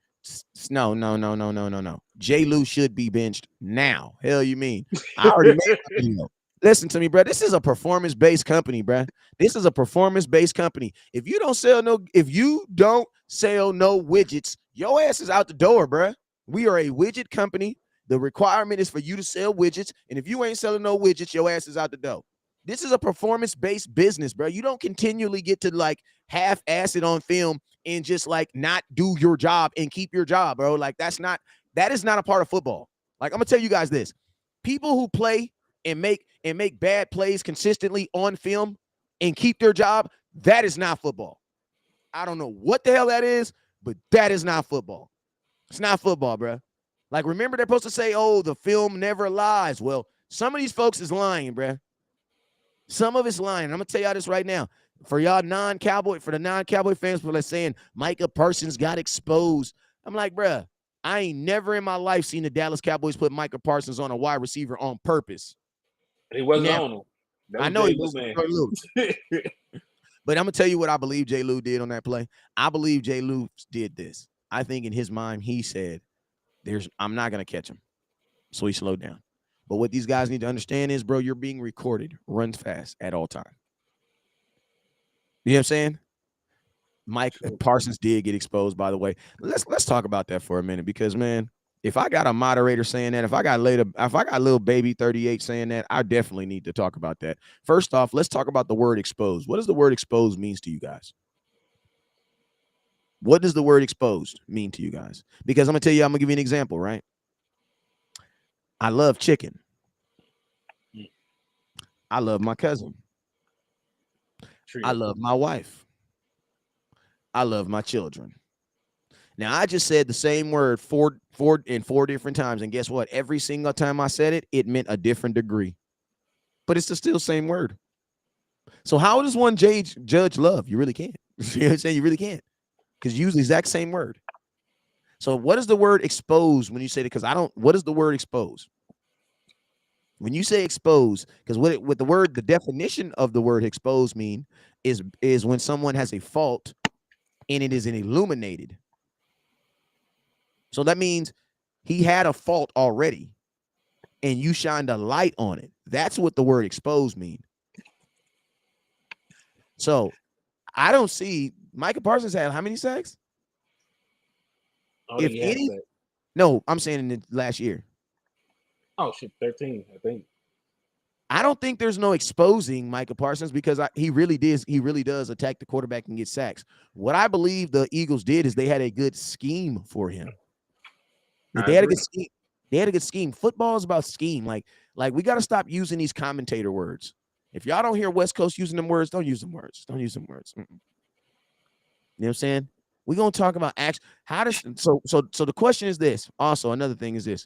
No. Jay Lou should be benched now. Hell, you mean? I already made my video. Listen to me, bro. This is a performance-based company, bro. This is a performance-based company. If you don't sell no widgets, your ass is out the door, bro. We are a widget company. The requirement is for you to sell widgets, and if you ain't selling no widgets, your ass is out the door. This is a performance-based business, bro. You don't continually get to like half-ass it on film and just like not do your job and keep your job, bro. Like that is not a part of football. Like I'm gonna tell you guys this: people who play and make bad plays consistently on film and keep their job, that is not football. I don't know what the hell that is, but that is not football. It's not football, bro. Like remember they're supposed to say, "Oh, the film never lies." Well, some of these folks is lying, bro. Some of it's lying. I'm gonna tell y'all this right now. For the non-Cowboy fans, people are saying Micah Parsons got exposed. I'm like, bruh, I ain't never in my life seen the Dallas Cowboys put Micah Parsons on a wide receiver on purpose. He wasn't Never. on him. I know he was Jay Lou. But I'm gonna tell you what I believe Jay Lou did on that play. I believe Jay Lou did this. I think in his mind he said, I'm not gonna catch him. So he slowed down. But what these guys need to understand is, bro, you're being recorded. Run fast at all time. You know what I'm saying? Mike Parsons did get exposed, by the way. Let's talk about that for a minute because, man, if I got a moderator saying that, if I got little baby 38 saying that, I definitely need to talk about that. First off, let's talk about the word exposed. What does the word exposed means to you guys? What does the word exposed mean to you guys? Because I'm gonna tell you, I'm gonna give you an example, right? I love chicken. I love my cousin. I love my wife. I love my children. Now, I just said the same word four different times. And guess what? Every single time I said it, it meant a different degree. But it's the still same word. So how does one judge love? You really can't. You know what I'm saying? You really can't. Because you use the exact same word. So what is the word expose when you say that? What is the word expose? When you say expose, because what the word, the definition of the word expose mean is when someone has a fault and it is an illuminated. So that means he had a fault already and you shined a light on it. That's what the word expose mean. So I don't see Micah Parsons had how many sacks? If any, no, I'm saying in the last year. Oh shit, 13, I think. I don't think there's no exposing Micah Parsons because he really does attack the quarterback and get sacks. What I believe the Eagles did is they had a good scheme for him. They had a good scheme. They had a good scheme. Football is about scheme. Like we got to stop using these commentator words. If y'all don't hear West Coast using them words, don't use them words. Don't use them words. You know what I'm saying? We're gonna talk about action. So the question is this. Also, another thing is this: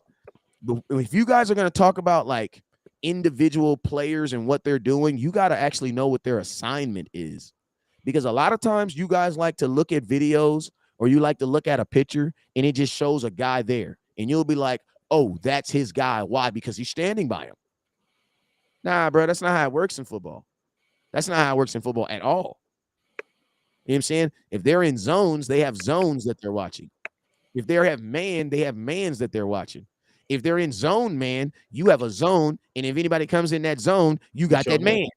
But if you guys are going to talk about like individual players and what they're doing, you got to actually know what their assignment is. Because a lot of times you guys like to look at videos or you like to look at a picture and it just shows a guy there. And you'll be like, oh, that's his guy. Why? Because he's standing by him. Nah, bro, that's not how it works in football. That's not how it works in football at all. You know what I'm saying? If they're in zones, they have zones that they're watching. If they have man, they have mans that they're watching. If they're in zone, man, you have a zone. And if anybody comes in that zone, you got that man.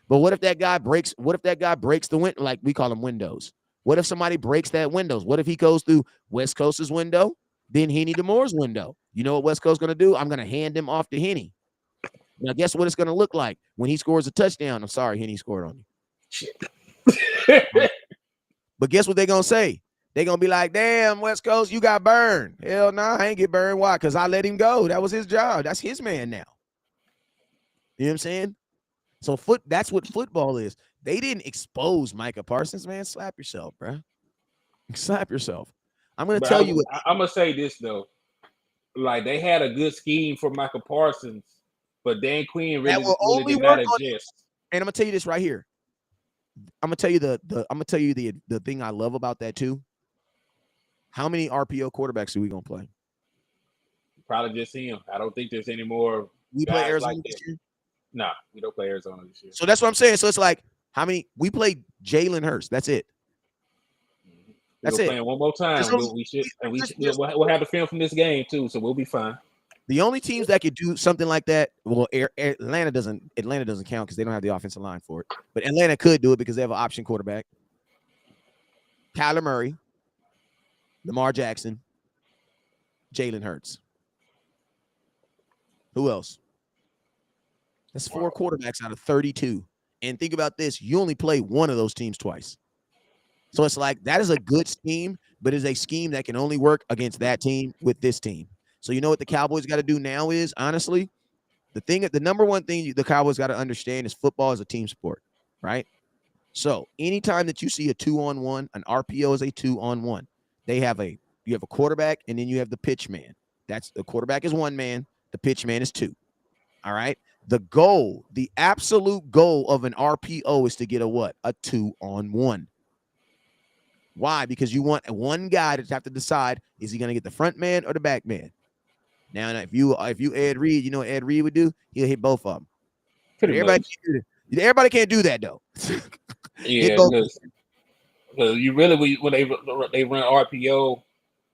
But what if that guy breaks? What if that guy breaks the window? Like we call them windows. What if somebody breaks that windows? What if he goes through West Coast's window, then Henny DeMoore's window? You know what West Coast's going to do? I'm going to hand him off to Henny. Now, guess what it's going to look like when he scores a touchdown? I'm sorry, Henny scored on you. But guess what they're going to say? They're going to be like, damn, West Coast, you got burned. Hell no, I ain't get burned. Why? Because I let him go. That was his job. That's his man now. You know what I'm saying? So that's what football is. They didn't expose Micah Parsons, man. Slap yourself, bro. Slap yourself. I'm going to tell you what. I'm going to say this, though. Like, they had a good scheme for Micah Parsons, but Dan Quinn really did not adjust. And I'm going to tell you this right here. I'm going to tell you the thing I love about that, too. How many RPO quarterbacks are we going to play? Probably just him. I don't think there's any more. We play Arizona like this year? Nah, we don't play Arizona this year. So that's what I'm saying. So it's like, how many? We play Jalen Hurts. That's it. That's it. Playing one more time. We'll have the film from this game too, so we'll be fine. The only teams that could do something like that, well, Atlanta doesn't count because they don't have the offensive line for it. But Atlanta could do it because they have an option quarterback. Kyler Murray, Lamar Jackson, Jalen Hurts. Who else? That's 4 quarterbacks out of 32. And think about this. You only play one of those teams twice. So it's like that is a good scheme, but it's a scheme that can only work against that team with this team. So you know what the Cowboys got to do now is, honestly, the number one thing the Cowboys got to understand is football is a team sport, right? So anytime that you see a 2-on-1, an RPO is a 2-on-1. You have a quarterback and then you have the pitch man. That's the quarterback is 1 man, the pitch man is 2. All right. The absolute goal of an RPO is to get a what? A 2-on-1. Why? Because you want one guy to have to decide, is he going to get the front man or the back man? Now, if you Ed Reed, you know what Ed Reed would do? He'll hit both of them. Everybody can't do that, though. Yeah, because you really, when they run RPO,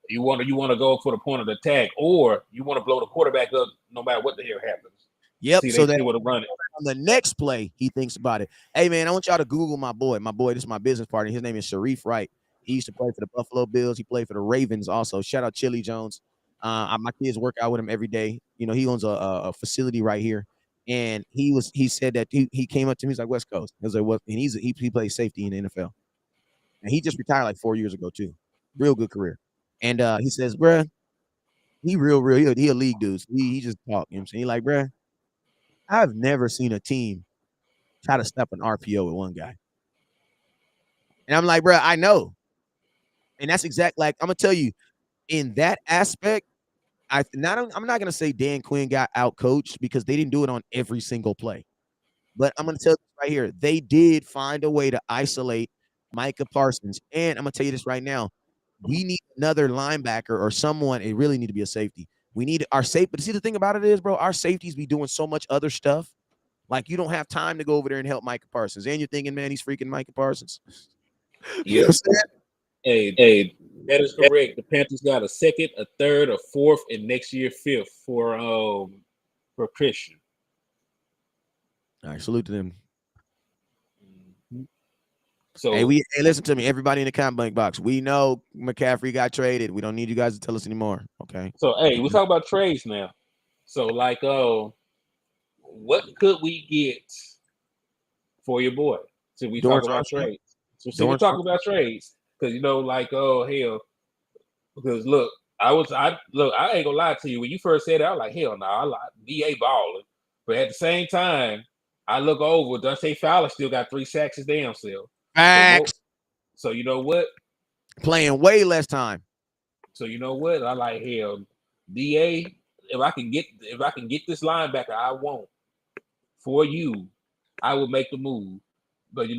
you want to go for the point of the attack, or you want to blow the quarterback up no matter what the hell happens. Yep. See, so they would have run it. On the next play, he thinks about it. Hey, man, I want y'all to Google my boy. This is my business partner. His name is Sharif Wright. He used to play for the Buffalo Bills. He played for the Ravens also. Shout out Chili Jones. My kids work out with him every day. You know, he owns a facility right here. And he said that he came up to me. He's like, West Coast. I was like, what? And he plays safety in the NFL. And he just retired like 4 years ago, too. Real good career. And he says, bruh, he real. He a league dude. He just talk. You know what I'm saying? He like, bruh, I've never seen a team try to stop an RPO with one guy. And I'm like, bruh, I know. And that's exactly like, I'm going to tell you, in that aspect, I'm not going to say Dan Quinn got out-coached because they didn't do it on every single play. But I'm going to tell you right here, they did find a way to isolate Micah Parsons. And I'm going to tell you this right now. We need another linebacker or someone. It really need to be a safety. We need our safety. But see, the thing about it is, bro, our safeties be doing so much other stuff. Like, you don't have time to go over there and help Micah Parsons. And you're thinking, man, he's freaking Micah Parsons. Yes. Hey, that is correct. The Panthers got a 2nd, a 3rd, a 4th, and next year 5th for Christian. All right, salute to them. So hey, listen to me, everybody in the comment box. We know McCaffrey got traded. We don't need you guys to tell us anymore. Okay. So hey, we talk about trades now. So like, what could we get for your boy? So we talk about trades. So we talk about trades because hell. Because look, I ain't gonna lie to you. When you first said it, I was like, hell no, I like DA balling. But at the same time, I look over, Dante Fowler still got 3 sacks his damn self. Facts. So you know what? Playing way less time. So you know what? I like hell. DA, if I can get this linebacker I want for you, I will make the move. But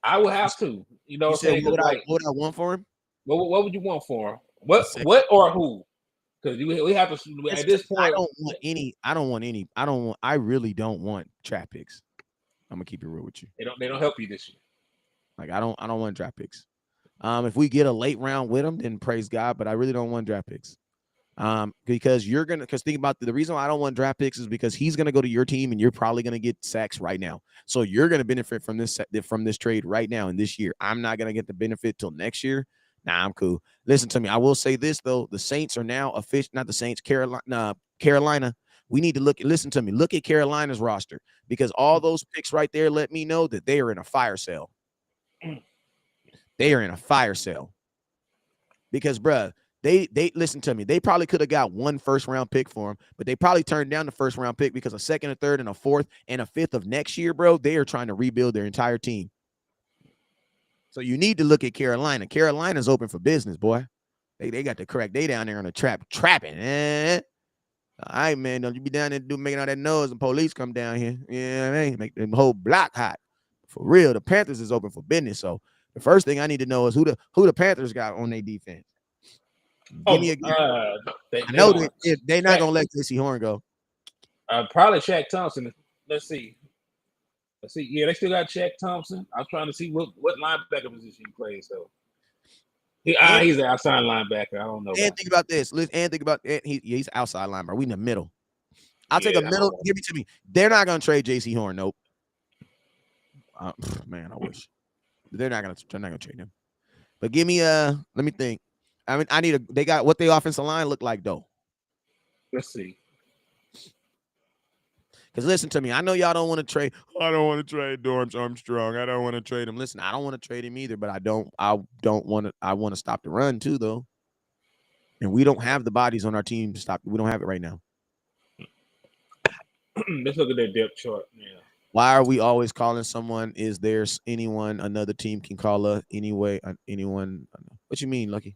I would have to. You know You what I'm said saying? Because what would I want for him? what would you want for him? A second. What or who? Because we have to at this point. I really don't want draft picks. I'm gonna keep it real with you. They don't help you this year. Like I don't want draft picks. If we get a late round with them, then praise God. But I really don't want draft picks. Because think about the reason why I don't want draft picks is because he's gonna go to your team and you're probably gonna get sacks right now. So you're gonna benefit from this trade right now and this year. I'm not gonna get the benefit till next year. Nah, I'm cool. Listen to me. I will say this though: the Saints are now official. Not the Saints. Carolina. We need to listen to me. Look at Carolina's roster because all those picks right there let me know that they are in a fire sale. They are in a fire sale because, bruh, they listen to me. They probably could have got 1 first-round pick for him, but they probably turned down the first-round pick because a second, a third, and a fourth, and a fifth of next year, bro. They are trying to rebuild their entire team. So you need to look at Carolina. Carolina's open for business, boy. They got the correct. They down there on the trapping. All right, man. Don't you be down there making all that noise and police come down here. Yeah, I mean, make the whole block hot. For real, the Panthers is open for business. So the first thing I need to know is who the Panthers got on their defense. Give me a guess. I know they're not gonna let J.C. Horn go. Probably Shaq Thompson. Let's see. Yeah, they still got Shaq Thompson. I'm trying to see what linebacker position he plays. So he's an outside linebacker. I don't know. And think about this. Think about it. He's outside linebacker. We in the middle. I'll take a middle. Give it to me. They're not gonna trade J.C. Horn. Nope. Man, I wish. They're not gonna trade him. But give me let me think. I mean, they got what the offensive line look like though. Let's see. Because listen to me, I know y'all don't want to trade. I don't want to trade Dorrance Armstrong. I don't want to trade him. Listen, I don't want to trade him either, but I want to stop the run too, though. And we don't have the bodies on our team to stop. We don't have it right now. Let's look at their depth chart. Yeah. Why are we always calling someone? Is there anyone another team can call us anyway? Anyone? What you mean, Lucky?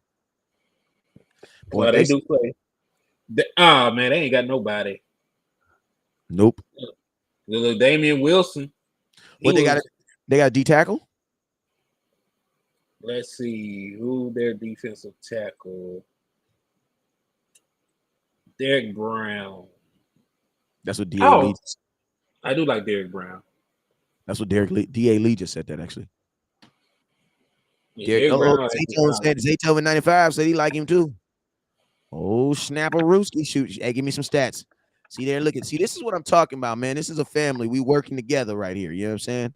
Well, they do play. Man, they ain't got nobody. Nope. Little Damian Wilson. What they got? They got a D tackle. Let's see who their defensive tackle. Derek Brown. That's what D.A. Lee. I do like Derek Brown. That's what D.A. Lee just said that actually. Yeah, Zaytoven in 95 said he like him too. Oh, Snapper-Rooski. Shoot. Hey, give me some stats. See there, look at. See, this is what I'm talking about, man. This is a family. We working together right here. You know what I'm saying?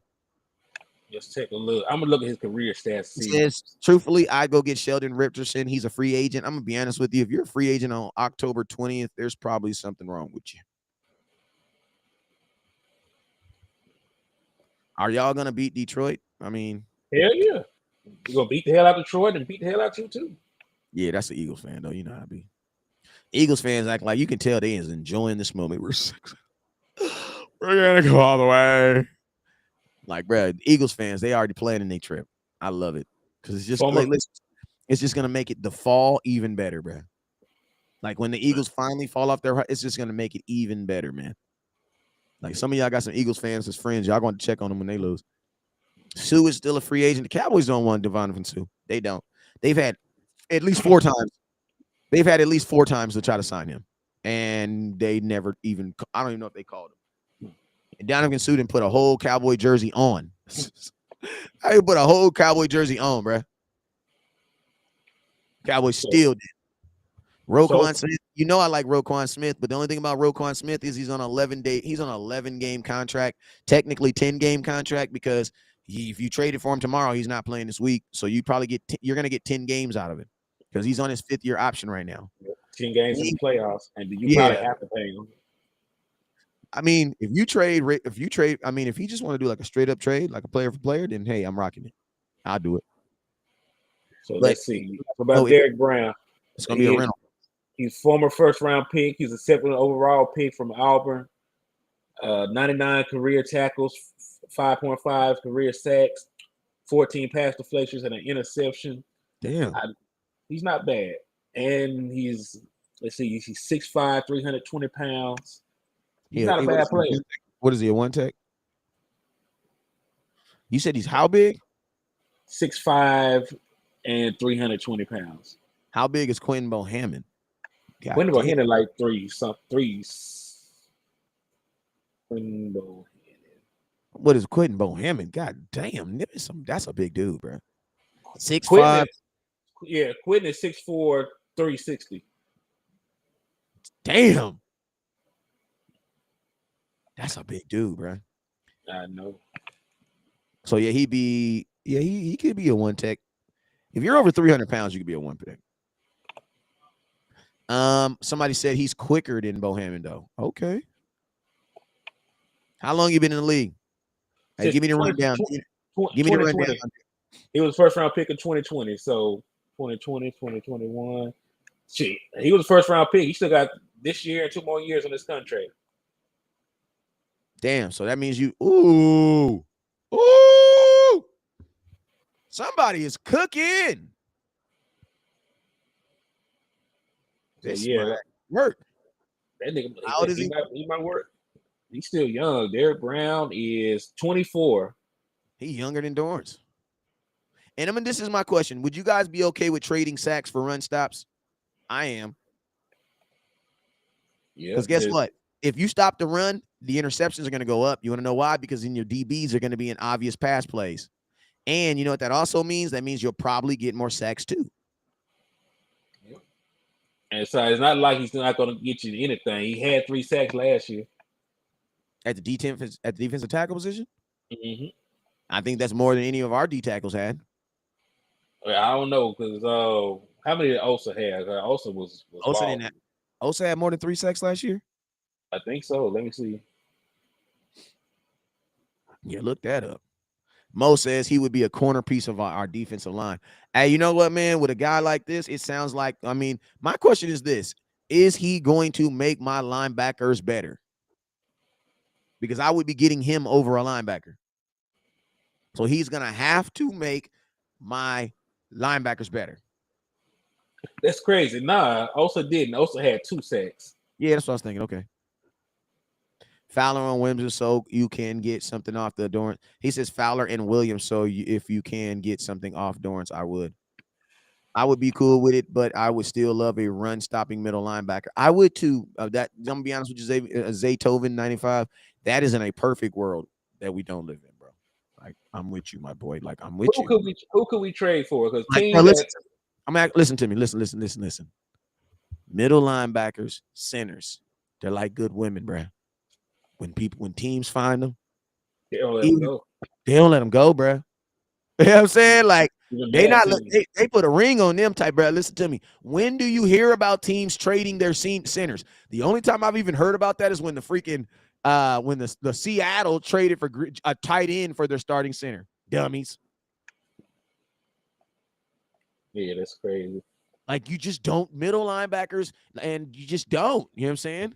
Let's take a look. I'm gonna look at his career stats. He says, truthfully, I go get Sheldon Richardson. He's a free agent. I'm gonna be honest with you. If you're a free agent on October 20th, there's probably something wrong with you. Are y'all gonna beat Detroit? I mean, hell yeah. You're gonna beat the hell out of Detroit and beat the hell out of you too. Yeah, that's the Eagles fan, though. You know how I be. Eagles fans act like you can tell they is enjoying this moment. We're gonna go all the way. Like, bro, Eagles fans, they already planning their trip. I love it because it's just it's just gonna make it the fall even better, bro. Like when the Eagles finally fall off their, it's just gonna make it even better, man. Like some of y'all got some Eagles fans as friends. Y'all going to check on them when they lose. Sue is still a free agent. The Cowboys don't want Devontae Sue. They don't. They've had at least 4 times. They've had at least 4 times to try to sign him, and they never even. I don't even know if they called him. And Donovan Sue didn't put a whole Cowboy jersey on. I put a whole Cowboy jersey on, bro. Cowboys still did. Roquan Smith, you know I like Roquan Smith, but the only thing about Roquan Smith is he's on an 11-game contract, technically 10-game contract, because if you traded for him tomorrow, he's not playing this week. So you probably you're going to get 10 games out of it because he's on his 5th-year option right now. 10 games in the playoffs, and you probably have to pay him. I mean, if you just want to do like a straight up trade, like a player for player, then hey, I'm rocking it. I'll do it. So let's see. What about Derek Brown? It's going to be a rental. He's former first-round pick. He's a 7th overall pick from Auburn. 99 career tackles, 5.5 career sacks, 14 pass deflections, and an interception. Damn. He's not bad. and let's see, he's 6'5", 320 pounds. He's Yeah, not a bad player. What is he, a one tech? You said he's how big? 6'5" and 320 pounds. How big is Quentin Bohannon? Quentin Bohannon like three. Quentin Bohannon. What is Quentin Bohannon? God damn, that's a big dude, bro. 6'5". Yeah, Quentin is 6'4", 360. Damn. That's a big dude, bro. I know. So yeah, he could be a one tech. If you're over 300 pounds, you could be a one tech. Somebody said he's quicker than Bohannon, though. Okay. How long you been in the league? Hey, give me the rundown. Give me the rundown. He was first round pick in 2020. So 2020, 2021. Shit, he was a first round pick. He still got this year and 2 more years on this contract. Damn. So that means you. Ooh. Somebody is cooking. This might work. That nigga, how old is he? He might work. He's still young. Derrick Brown is 24. He's younger than Dorrance. And I mean, this is my question. Would you guys be okay with trading sacks for run stops? I am. Yeah. Because guess what? If you stop the run, the interceptions are going to go up. You want to know why? Because in your DBs are going to be in obvious pass plays. And you know what that also means? That means you'll probably get more sacks too. Yep. And so it's not like he's not going to get you anything. He had 3 sacks last year. At the defensive tackle position? Mm-hmm. I think that's more than any of our D tackles had. I don't know because how many did Osa have? Osa was Osa had more than 3 sacks last year? I think so. Let me see. Yeah, look that up. Mo says he would be a corner piece of our defensive line. Hey, you know what, man? With a guy like this, it sounds like, I mean, my question is this. Is he going to make my linebackers better? Because I would be getting him over a linebacker. So he's going to have to make my linebackers better. That's crazy. Nah, Osa didn't. Osa had 2 sacks. Yeah, that's what I was thinking. Okay. Fowler and Williams, so you can get something off the Dorrance. He says Fowler and Williams, so if you can get something off Dorrance, I would. I would be cool with it, but I would still love a run-stopping middle linebacker. I would too. That I'm gonna be honest with you, Zaytoven 95. That is in a perfect world that we don't live in, bro. Like I'm with you, my boy. Like I'm with you. Who could we trade for? Because listen to me. Listen. Middle linebackers, centers. They're like good women, bro. When teams find them, they don't let them go. They don't let them go, bro. You know what I'm saying? Like they put a ring on them type, bro. Listen to me. When do you hear about teams trading their centers? The only time I've even heard about that is when the freaking when the Seattle traded for a tight end for their starting center. Dummies. Yeah, that's crazy. Like you just don't middle linebackers, and you just don't. You know what I'm saying?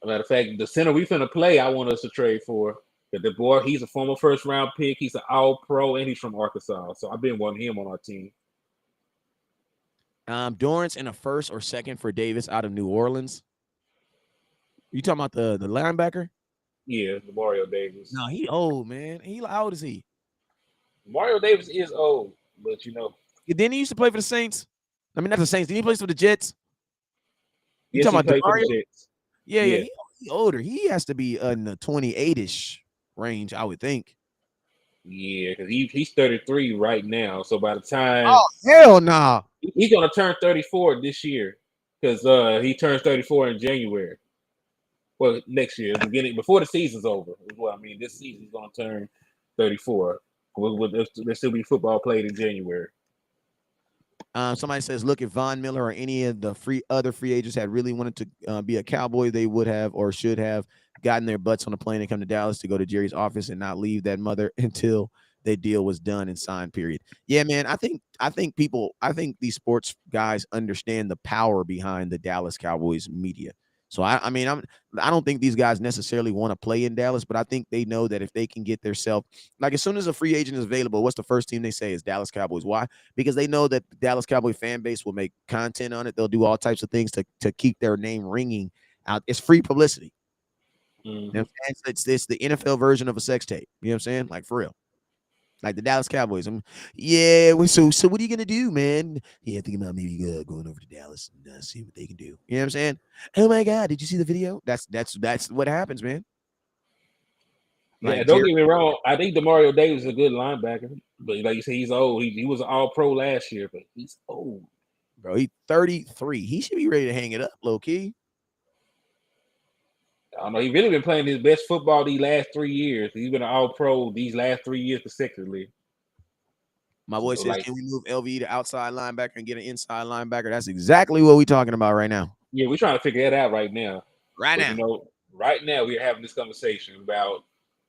Matter of fact, the center we finna play, I want us to trade for. The boy, he's a former first-round pick. He's an all-pro, and he's from Arkansas. So I've been wanting him on our team. Dorrance in a first or second for Davis out of New Orleans. You talking about the linebacker? Yeah, Mario Davis. No, he old, man. How old is he? Mario Davis is old, but you know. Didn't he used to play for the Saints? I mean, not the Saints. Did he play for the Jets? You talking about Mario? Yeah. He older. He has to be in the 28-ish range, I would think. Yeah, because he's 33 right now. So by the time hell nah. He's gonna turn 34 this year. Because he turns 34 in January. Well, next year, before the season's over. Well, I mean, this season he's gonna turn 34. There'll still be football played in January. Somebody says, look, if Von Miller or any of the other free agents had really wanted to be a Cowboy, they would have or should have gotten their butts on a plane and come to Dallas to go to Jerry's office and not leave that mother until their deal was done and signed, period. Yeah, man, I think these sports guys understand the power behind the Dallas Cowboys media. So I mean, I don't think these guys necessarily want to play in Dallas, but I think they know that if they can get themselves, like as soon as a free agent is available, what's the first team they say is Dallas Cowboys. Why? Because they know that the Dallas Cowboy fan base will make content on it. They'll do all types of things to keep their name ringing out. It's free publicity. You know what I'm saying? It's the NFL version of a sex tape. You know what I'm saying? Like for real. Like the Dallas Cowboys. Yeah. So what are you gonna do, man? Yeah, think about maybe going over to Dallas and see what they can do. You know what I'm saying? Oh my God, did you see the video? That's what happens, man. Yeah, Like don't Jerry, get me wrong. I think Demario Davis is a good linebacker, but like you say, he's old. He was an All Pro last year, but he's old. bro, he's 33. He should be ready to hang it up, low key. I don't know. He really been playing his best football these last 3 years. He's been an All Pro these last 3 years consecutively. My boy So, says, like, can we move LV to outside linebacker and get an inside linebacker? That's exactly what we're talking about right now. yeah, we're trying to figure that out right now. Right But now. right now we're having this conversation about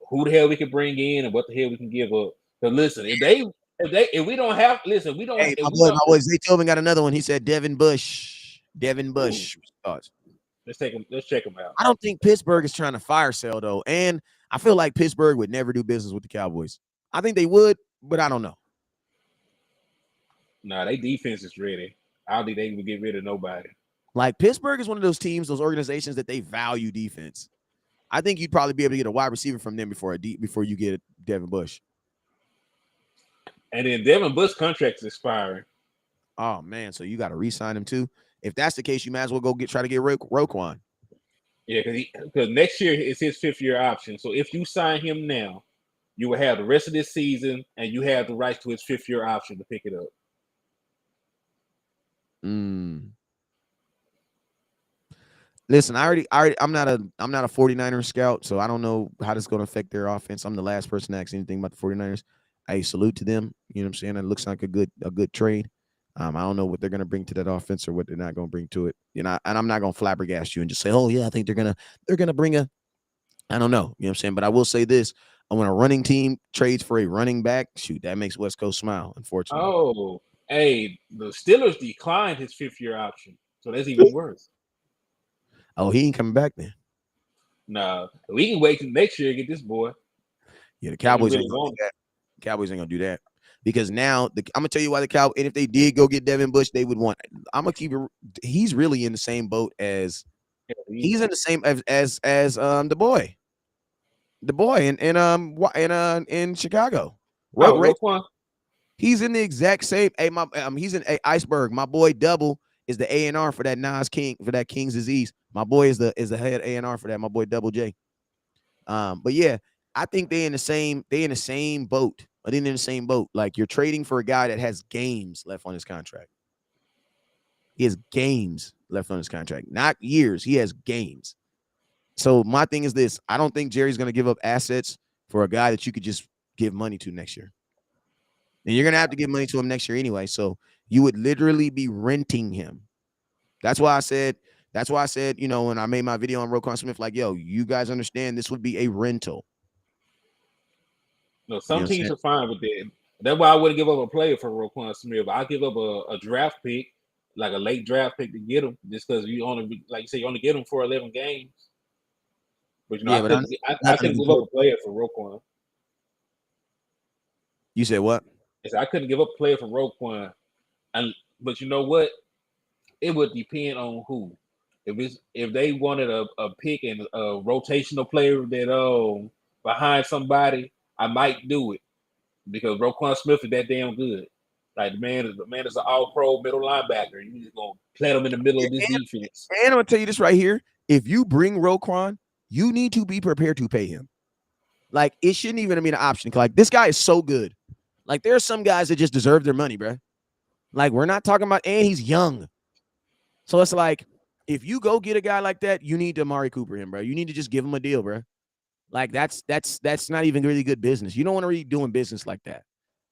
who the hell we can bring in and what the hell we can give up. But listen, if we don't have listen, we don't. Hey, If my we boy, don't, my boys, they told me got another one. He said Devin Bush. Devin ooh, Bush. Thoughts? let's take him. Let's check him out. I don't think Pittsburgh is trying to fire sale though, and I feel like Pittsburgh would never do business with the Cowboys. I think they would, but I don't know. Nah, they defense is ready. I don't think they can get rid of nobody. Like Pittsburgh is one of those teams, those organizations that they value defense. I think you'd probably be able to get a wide receiver from them before you get Devin Bush. And then Devin Bush contract is expiring. Oh man, so you got to re-sign him too. If that's the case, you might as well go try to get Roquan. Yeah, because next year is his 5th-year option. So if you sign him now, you will have the rest of this season, and you have the rights to his 5th-year option to pick it up. Listen, I'm not a 49ers scout, so I don't know how this is going to affect their offense. I'm the last person to ask anything about the 49ers. I salute to them. You know what I'm saying? It looks like a good trade. I don't know what they're going to bring to that offense or what they're not going to bring to it. You know, and I'm not going to flabbergast you and just say, "Oh yeah, I think they're going to bring a." I don't know. You know what I'm saying? But I will say this: when a running team trades for a running back, shoot, that makes West Coast smile. Unfortunately. Oh, hey, the Steelers declined his 5th-year option, so that's even worse. Oh, he ain't coming back then. Nah, we can wait till next year to get this boy. Yeah, the Cowboys ain't gonna do that. Cowboys ain't gonna do that because now I'm gonna tell you why the Cowboys. And if they did go get Devin Bush, they would want. I'm gonna keep it. He's really in the same boat as he's in the same as the boy in Chicago. Roquan. He's in the exact same. Hey, he's in a Iceberg. My boy Double is the A&R for that Nas King for that King's disease. My boy is the head A&R for that. My boy Double J. But yeah, I think they in the same boat. But in the same boat. Like you're trading for a guy that has games left on his contract. He has games left on his contract, not years. He has games. So my thing is this: I don't think Jerry's going to give up assets for a guy that you could just give money to next year. And you're going to have to give money to him next year anyway. So you would literally be renting him. That's why I said, you know, when I made my video on Roquan Smith, like, yo, you guys understand this would be a rental. No, some teams are fine with that. That's why I wouldn't give up a player for Roquan Smith. I'll give up a draft pick, like a late draft pick to get him, just because you only, like you say, you only get him for 11 games. But you know, I couldn't give up a player for Roquan. You said what? I couldn't give up a player for Roquan. But you know what? It would depend on who. If they wanted a pick and a rotational player that behind somebody, I might do it because Roquan Smith is that damn good. Like the man is an all-pro middle linebacker. You just gonna plant him in the middle of this defense. And I'm gonna tell you this right here: if you bring Roquan, you need to be prepared to pay him. Like it shouldn't even be an option. Like this guy is so good. Like there are some guys that just deserve their money, bro. Like we're not talking about, and he's young. So it's like if you go get a guy like that, you need to Amari Cooper him, bro. You need to just give him a deal, bro. Like that's not even really good business. You don't want to be doing business like that.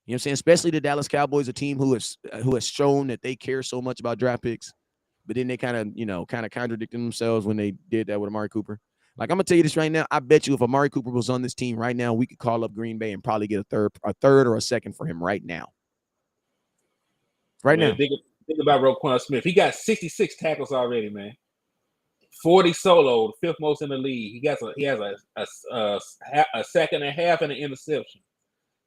You know what I'm saying? Especially the Dallas Cowboys, a team who has shown that they care so much about draft picks, but then they kind of contradicted themselves when they did that with Amari Cooper. Like I'm gonna tell you this right now. I bet you if Amari Cooper was on this team right now, we could call up Green Bay and probably get a third or a second for him right now. Right now. Think about Roquan Smith. He got 66 tackles already, man. 40 solo, the fifth most in the league. He has a sack and a half and an interception.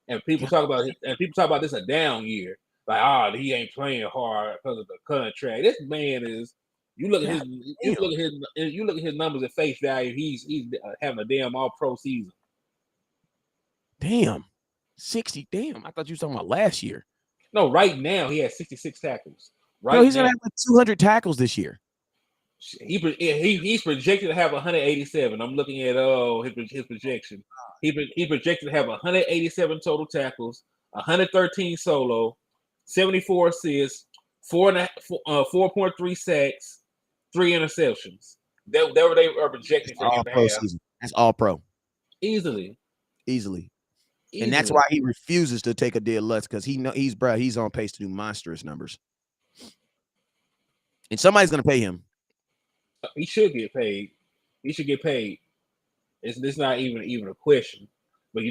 And people talk about this a down year. Like, he ain't playing hard because of the contract. This man is. You look at his numbers at face value. He's having a damn all pro season. Damn, 60. Damn, I thought you were talking about last year. No, right now he has 66 tackles. Right, he's now gonna have like 200 tackles this year. He's projected to have 187. I'm looking at his projection. He projected to have 187 total tackles, 113 solo, 74 assists, 4.3 sacks, 3 interceptions. They are projecting for him to have. Season. That's all pro. Easily. And that's why he refuses to take a deal less, because he's on pace to do monstrous numbers. And somebody's gonna pay him. He should get paid. It's not even a question. But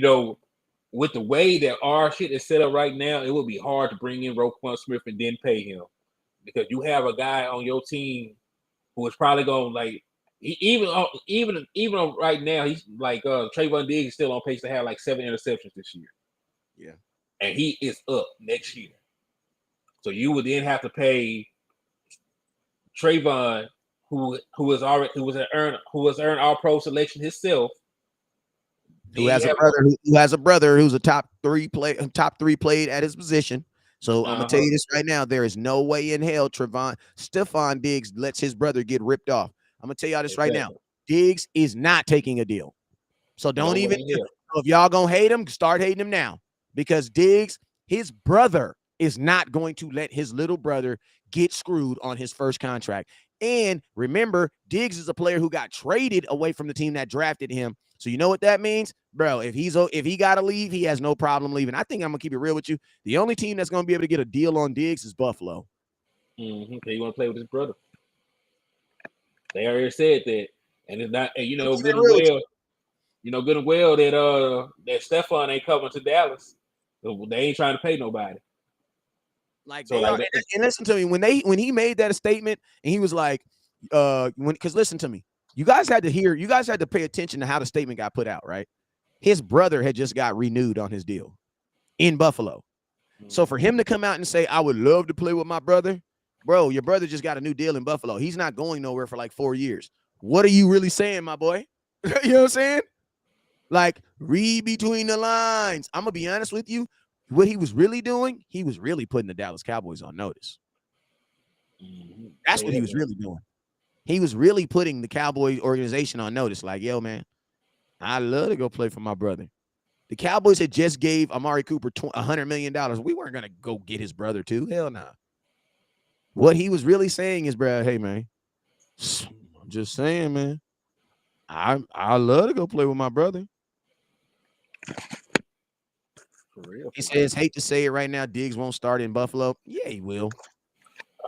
with the way that our shit is set up right now, it would be hard to bring in Roquan Smith and then pay him, because you have a guy on your team who is probably going like even right now, he's like Trayvon Diggs is still on pace to have like 7 interceptions this year. Yeah, and he is up next year. So you would then have to pay Trayvon, who was earned all pro selection himself. Who has a brother who's a top three played at his position. So I'm gonna tell you this right now: there is no way in hell Stephon Diggs lets his brother get ripped off. I'm gonna tell y'all this right now: Diggs is not taking a deal. So don't even. If y'all gonna hate him, start hating him now, because Diggs, his brother, is not going to let his little brother get screwed on his first contract. And remember, Diggs is a player who got traded away from the team that drafted him. So you know what that means, bro? If he got to leave, he has no problem leaving. I think I'm gonna keep it real with you. The only team that's gonna be able to get a deal on Diggs is Buffalo. Mm-hmm. He want to play with his brother. They already said that, and it's not. And good and well that Stephon ain't coming to Dallas. They ain't trying to pay nobody. Like, so and listen to me, when he made that statement, and he was like, because listen to me, you guys had to pay attention to how the statement got put out, right? His brother had just got renewed on his deal in Buffalo. Mm-hmm. So for him to come out and say, I would love to play with my brother, bro, your brother just got a new deal in Buffalo. He's not going nowhere for like 4 years. What are you really saying, my boy? You know what I'm saying? Like, read between the lines. I'm gonna be honest with you. What he was really doing, he was really putting the Dallas Cowboys on notice. Mm-hmm. That's what he was really doing. He was really putting the Cowboys organization on notice. Like, yo, man, I love to go play for my brother. The Cowboys had just gave Amari Cooper $100 million. We weren't going to go get his brother too. Hell no. Nah. What he was really saying is, bro, hey, man, I'm just saying, man, I love to go play with my brother. For real. He says, hate to say it right now, Diggs won't start in Buffalo. Yeah, he will.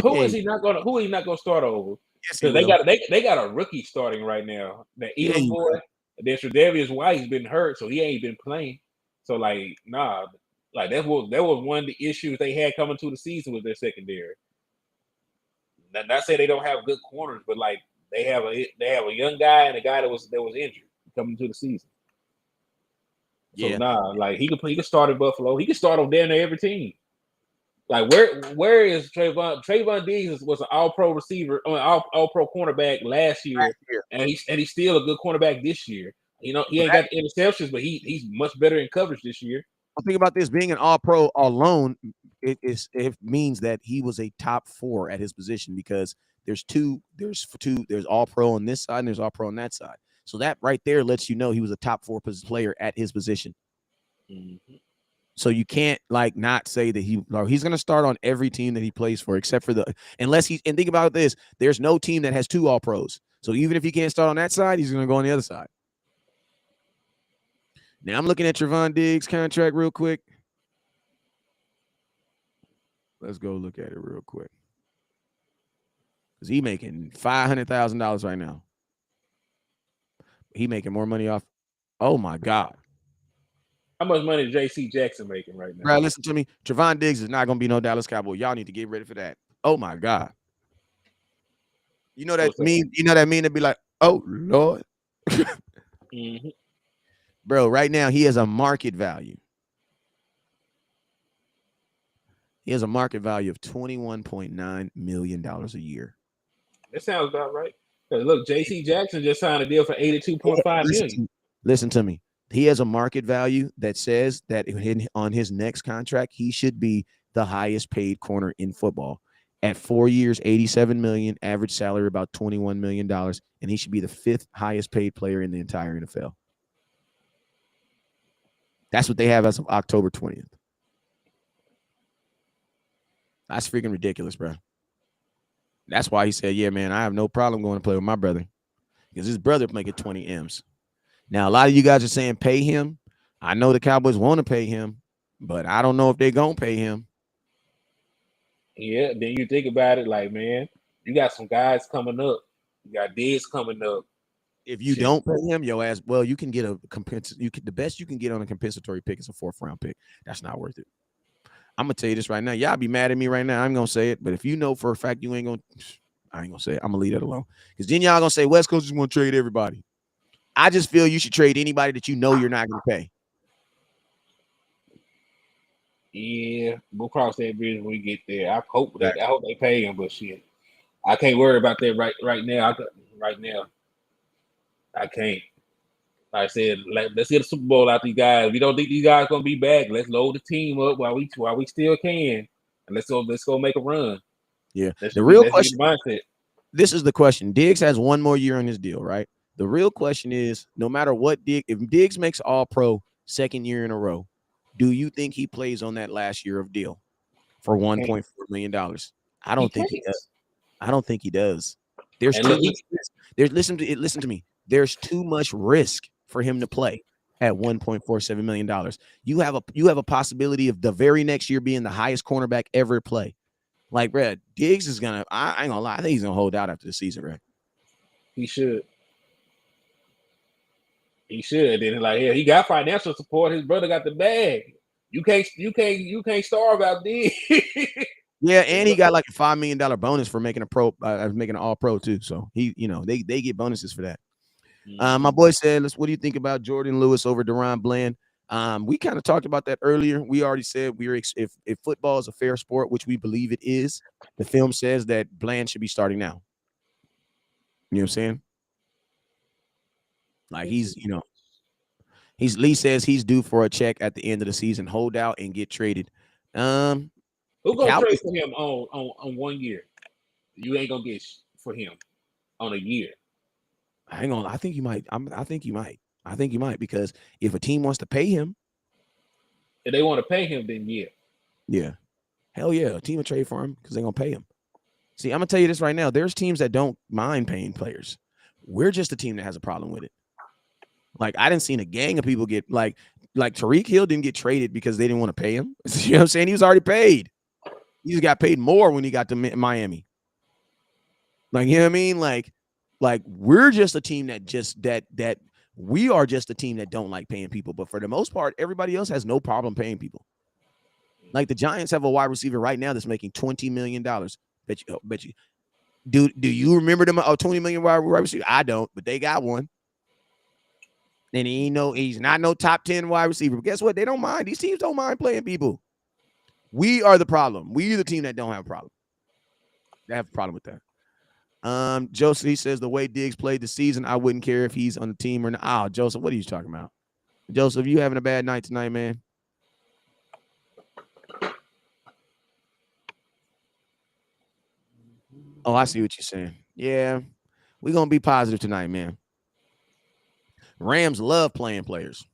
Who is he not gonna start over? Because they got a rookie starting right now. The Elam boy, then Tre'Davious White's been hurt, so he ain't been playing. So like, nah, like that was one of the issues they had coming to the season with their secondary. Not say they don't have good corners, but like they have a young guy and a guy that was injured coming to the season. So like he could start in Buffalo. He could start on down there every team. Like where is Trayvon? Trayvon Diggs was an all-pro receiver, all-pro cornerback last year, and he's still a good cornerback this year. He ain't got the interceptions, but he's much better in coverage this year. Think about this: being an all-pro alone, it means that he was a top 4 at his position, because there's all-pro on this side and there's all-pro on that side. So that right there lets you know he was a top 4 player at his position. Mm-hmm. So you can't like not say that he's going to start on every team that he plays for, except for and think about this: there's no team that has 2 all-pros. So even if he can't start on that side, he's going to go on the other side. Now I'm looking at Trayvon Diggs' contract real quick. Let's go look at it real quick, because he's making $500,000 right now. He making more money off. Oh my God. How much money is J.C. Jackson making right now? Bro, listen to me. Trayvon Diggs is not going to be no Dallas Cowboy. Y'all need to get ready for that. Oh my God. You know that What's up? meme. You know that meme to be like, oh Lord, Mm-hmm. bro. Right now he has a market value. He has a market value of $21.9 million a year. That sounds about right. 'Cause look, J.C. Jackson just signed a deal for Yeah, 82.5 million. listen to me. He has a market value that says that on his next contract, he should be the highest paid corner in football. At 4 years, 87 million, average salary about $21 million, and he should be the fifth highest paid player in the entire NFL. That's what they have as of October 20th. That's freaking ridiculous, bro. That's why he said, "Yeah, man, I have no problem going to play with my brother because his brother making 20 M's." Now, a lot of you guys are saying pay him. I know the Cowboys want to pay him, but I don't know if they're gonna pay him. Yeah, then you think about it, like, man, you got some guys coming up. You got Diggs coming up. If you Shit. don't pay him, yo ass, well, you can get the best you can get on a compensatory pick is a 4th-round pick. That's not worth it. I'm gonna tell you this right now. Y'all be mad at me right now. I'm gonna say it, but if you know for a fact you ain't gonna, I ain't gonna say it. I'm gonna leave that alone. Because then y'all gonna say West Coast just want to trade everybody. I just feel you should trade anybody that you know you're not gonna pay. Yeah, we'll cross that bridge when we get there. I hope they pay him, but shit, I can't worry about that right now. Right now, I can't. Like I said, let's get a Super Bowl out these guys. We don't think these guys gonna be back. Let's load the team up while we still can, and let's go make a run. Yeah. That The should be real that should be question, the mindset. this is the question. Diggs has one more year on his deal, right? The real question is, no matter what if Diggs makes all pro second year in a row, do you think he plays on that last year of deal for He can't. $1.4 million? I He don't think he can't. does. I don't think he does. There's And too look, much risk. Listen to me. There's too much risk for him to play at $1.47 million. You have a possibility of the very next year being the highest cornerback ever play. Like, Brad, Diggs is gonna. I ain't gonna lie. I think he's gonna hold out after the season, Brad. he should. He should. Then like, yeah, he got financial support. His brother got the bag. You can't starve out there. Yeah, and he got like a $5 million bonus for making making an All Pro too. So they get bonuses for that. My boy said, what do you think about Jordan Lewis over Deron Bland? We kind of talked about that earlier. We already said if football is a fair sport, which we believe it is, the film says that Bland should be starting now. You know what I'm saying? Like Lee says he's due for a check at the end of the season, hold out and get traded. The Who gonna Cowboys, trade for him on 1 year? You ain't gonna get for him on a year. hang on. I think you might. I think you might. I think you might because if a team wants to pay him, If they want to pay him, then yeah. yeah, hell yeah, a team will trade for him because they're gonna pay him. See, I'm gonna tell you this right now. There's teams that don't mind paying players. We're just a team that has a problem with it. Like I didn't see a gang of people get like Tariq Hill didn't get traded because they didn't want to pay him. You know what I'm saying? He was already paid. He just got paid more when he got to Miami. Like, you know what I mean? Like we're just a team that we are just a team that don't like paying people. But for the most part, everybody else has no problem paying people. Like the Giants have a wide receiver right now that's making $20 million. Bet you. Do you remember them? Oh, 20 million wide receiver? I don't, but they got one. And he's not no top 10 wide receiver. But guess what? They don't mind. These teams don't mind playing people. We are the problem. We are the team that don't have a problem. They have a problem with that. Joseph, he says the way Diggs played the season, I wouldn't care if he's on the team or not. Oh, Joseph, what are you talking about? Joseph, you having a bad night tonight, man? Oh, I see what you're saying. Yeah, we're going to be positive tonight, man. Rams love playing players.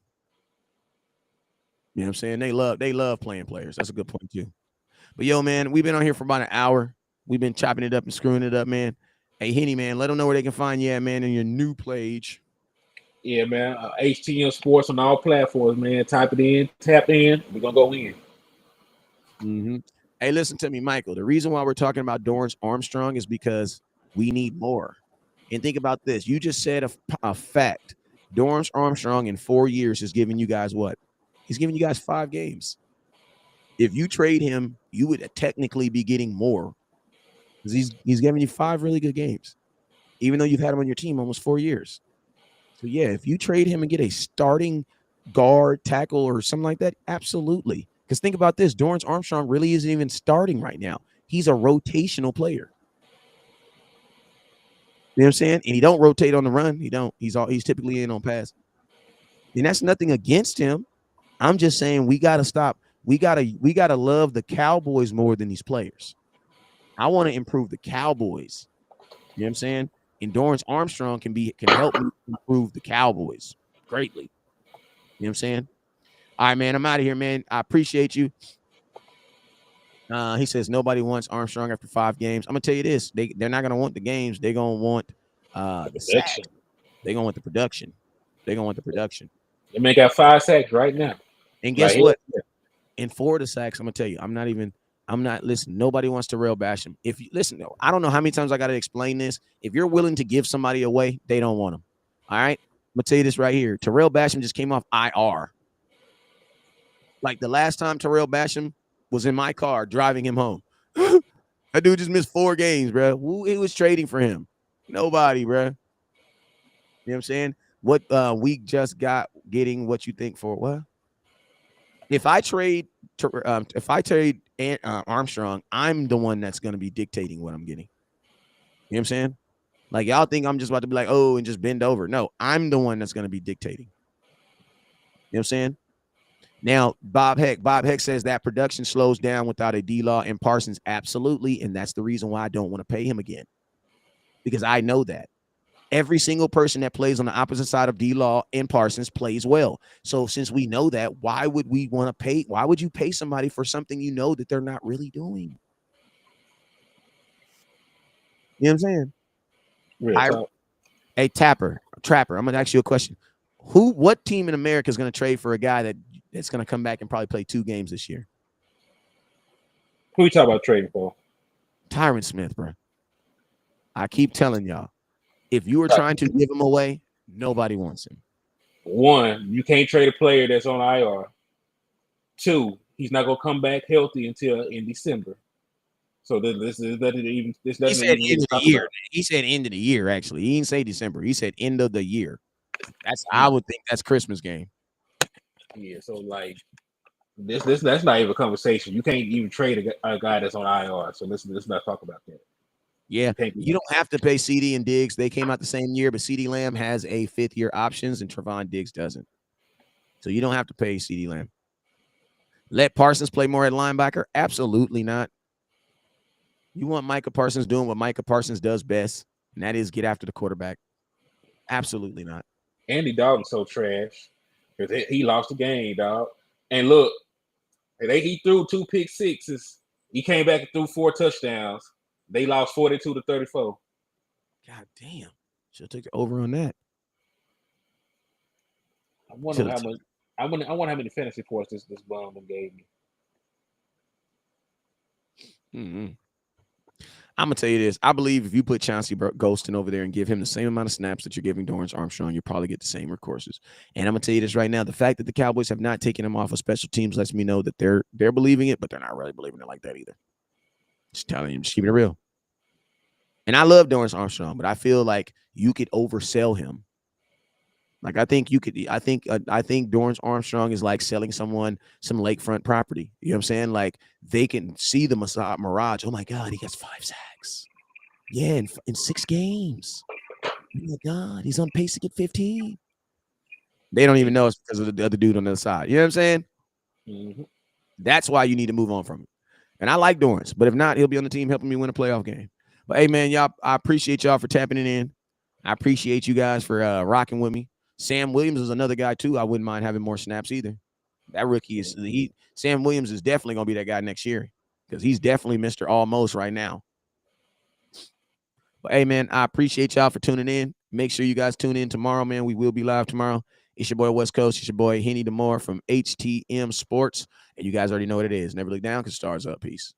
You know what I'm saying? They love playing players. That's a good point, too. But, yo, man, we've been on here for about an hour. We've been chopping it up and screwing it up, man. Hey, Henny, man, let them know where they can find you at, man, in your new page. Yeah, man. HTM Sports on all platforms, man. Type it in, tap in. We're gonna go in. Mm-hmm. Hey, listen to me, Michael. The reason why we're talking about Dorrance Armstrong is because we need more. And think about this. You just said a fact. Dorrance Armstrong in 4 years is giving you guys what? He's giving you guys 5 games. If you trade him, you would technically be getting more because he's giving you 5 really good games. even though you've had him on your team almost 4 years. So yeah, if you trade him and get a starting guard, tackle, or something like that, absolutely. Because think about this, Dorrance Armstrong really isn't even starting right now. He's a rotational player. You know what I'm saying? And he don't rotate on the run. He don't. He's typically in on pass. And that's nothing against him. I'm just saying we gotta stop. We gotta love the Cowboys more than these players. I want to improve the Cowboys. You know what I'm saying? And Dorrance Armstrong can help me improve the Cowboys greatly. You know what I'm saying? All right, man. I'm out of here, man. I appreciate you. He says nobody wants Armstrong after 5 games. I'm gonna tell you this: they're not gonna want the games. They're gonna want the sacks. They're gonna want the production. They're gonna want the production. They may got 5 sacks right now. And guess what? In 4 of the sacks, I'm gonna tell you, I'm not. Listen, nobody wants to rail bash him. If you listen, though, I don't know how many times I got to explain this. If you're willing to give somebody away, they don't want them. All right, I'm gonna tell you this right here. Terrell Basham just came off IR. Like the last time Terrell Basham was in my car driving him home. That dude just missed 4 games, bro. Who he was trading for him? Nobody, bro. You know what I'm saying? What we just got getting what you think for what? If I trade Armstrong, I'm the one that's going to be dictating what I'm getting. You know what I'm saying? Like y'all think I'm just about to be like, oh, and just bend over. No, I'm the one that's going to be dictating. You know what I'm saying? Now, Bob Heck says that production slows down without a D-Law and Parsons. Absolutely. And that's the reason why I don't want to pay him again. Because I know that. Every single person that plays on the opposite side of D-Law and Parsons plays well. So since we know that, why would we want to pay? Why would you pay somebody for something you know that they're not really doing? You know what I'm saying? Hey, Trapper, I'm going to ask you a question. What team in America is going to trade for a guy that's going to come back and probably play 2 games this year? Who we talking about trading for? Tyron Smith, bro. I keep telling y'all. If you were trying to give him away, nobody wants him. 1, you can't trade a player that's on IR. 2, he's not gonna come back healthy until in December. So this doesn't even. This doesn't. He said end of the year. He said end of the year. Actually, he didn't say December. He said end of the year. I would think that's Christmas game. Yeah. So like this that's not even a conversation. You can't even trade a guy that's on IR. So let's not talk about that. Yeah, you don't have to pay CD and Diggs. They came out the same year, but CD Lamb has a 5th-year options and Trevon Diggs doesn't. So you don't have to pay CD Lamb. Let Parsons play more at linebacker? Absolutely not. You want Micah Parsons doing what Micah Parsons does best, and that is get after the quarterback. Absolutely not. Andy Dalton's so trash because he lost the game, dog. And look, he threw 2 pick sixes. He came back and threw 4 touchdowns. They lost 42-34. God damn. Should take the over on that. I wonder how much. I wonder how many fantasy points this bum gave me. Mm-hmm. I'm gonna tell you this. I believe if you put Chauncey Golston over there and give him the same amount of snaps that you're giving Dorrance Armstrong, you'll probably get the same courses. And I'm gonna tell you this right now: the fact that the Cowboys have not taken him off of special teams lets me know that they're believing it, but they're not really believing it like that either. Just telling you, just keeping it real. And I love Dorrance Armstrong, but I feel like you could oversell him. Like I think Dorrance Armstrong is like selling someone some lakefront property. You know what I'm saying? Like they can see the mirage. Oh my God, he gets 5 sacks. Yeah, in 6 games. Oh my God, he's on pace to get 15. They don't even know it's because of the other dude on the other side. You know what I'm saying? Mm-hmm. That's why you need to move on from it. And I like Dorrance, but if not, he'll be on the team helping me win a playoff game. But hey, man, y'all, I appreciate y'all for tapping it in. I appreciate you guys for rocking with me. Sam Williams is another guy too. I wouldn't mind having more snaps either. That rookie Sam Williams is definitely gonna be that guy next year because he's definitely Mr. Almost right now. But hey, man, I appreciate y'all for tuning in. Make sure you guys tune in tomorrow, man. We will be live tomorrow. It's your boy West Coast. It's your boy Henny DeMore from HTM Sports, and you guys already know what it is. Never look down because stars up. Peace.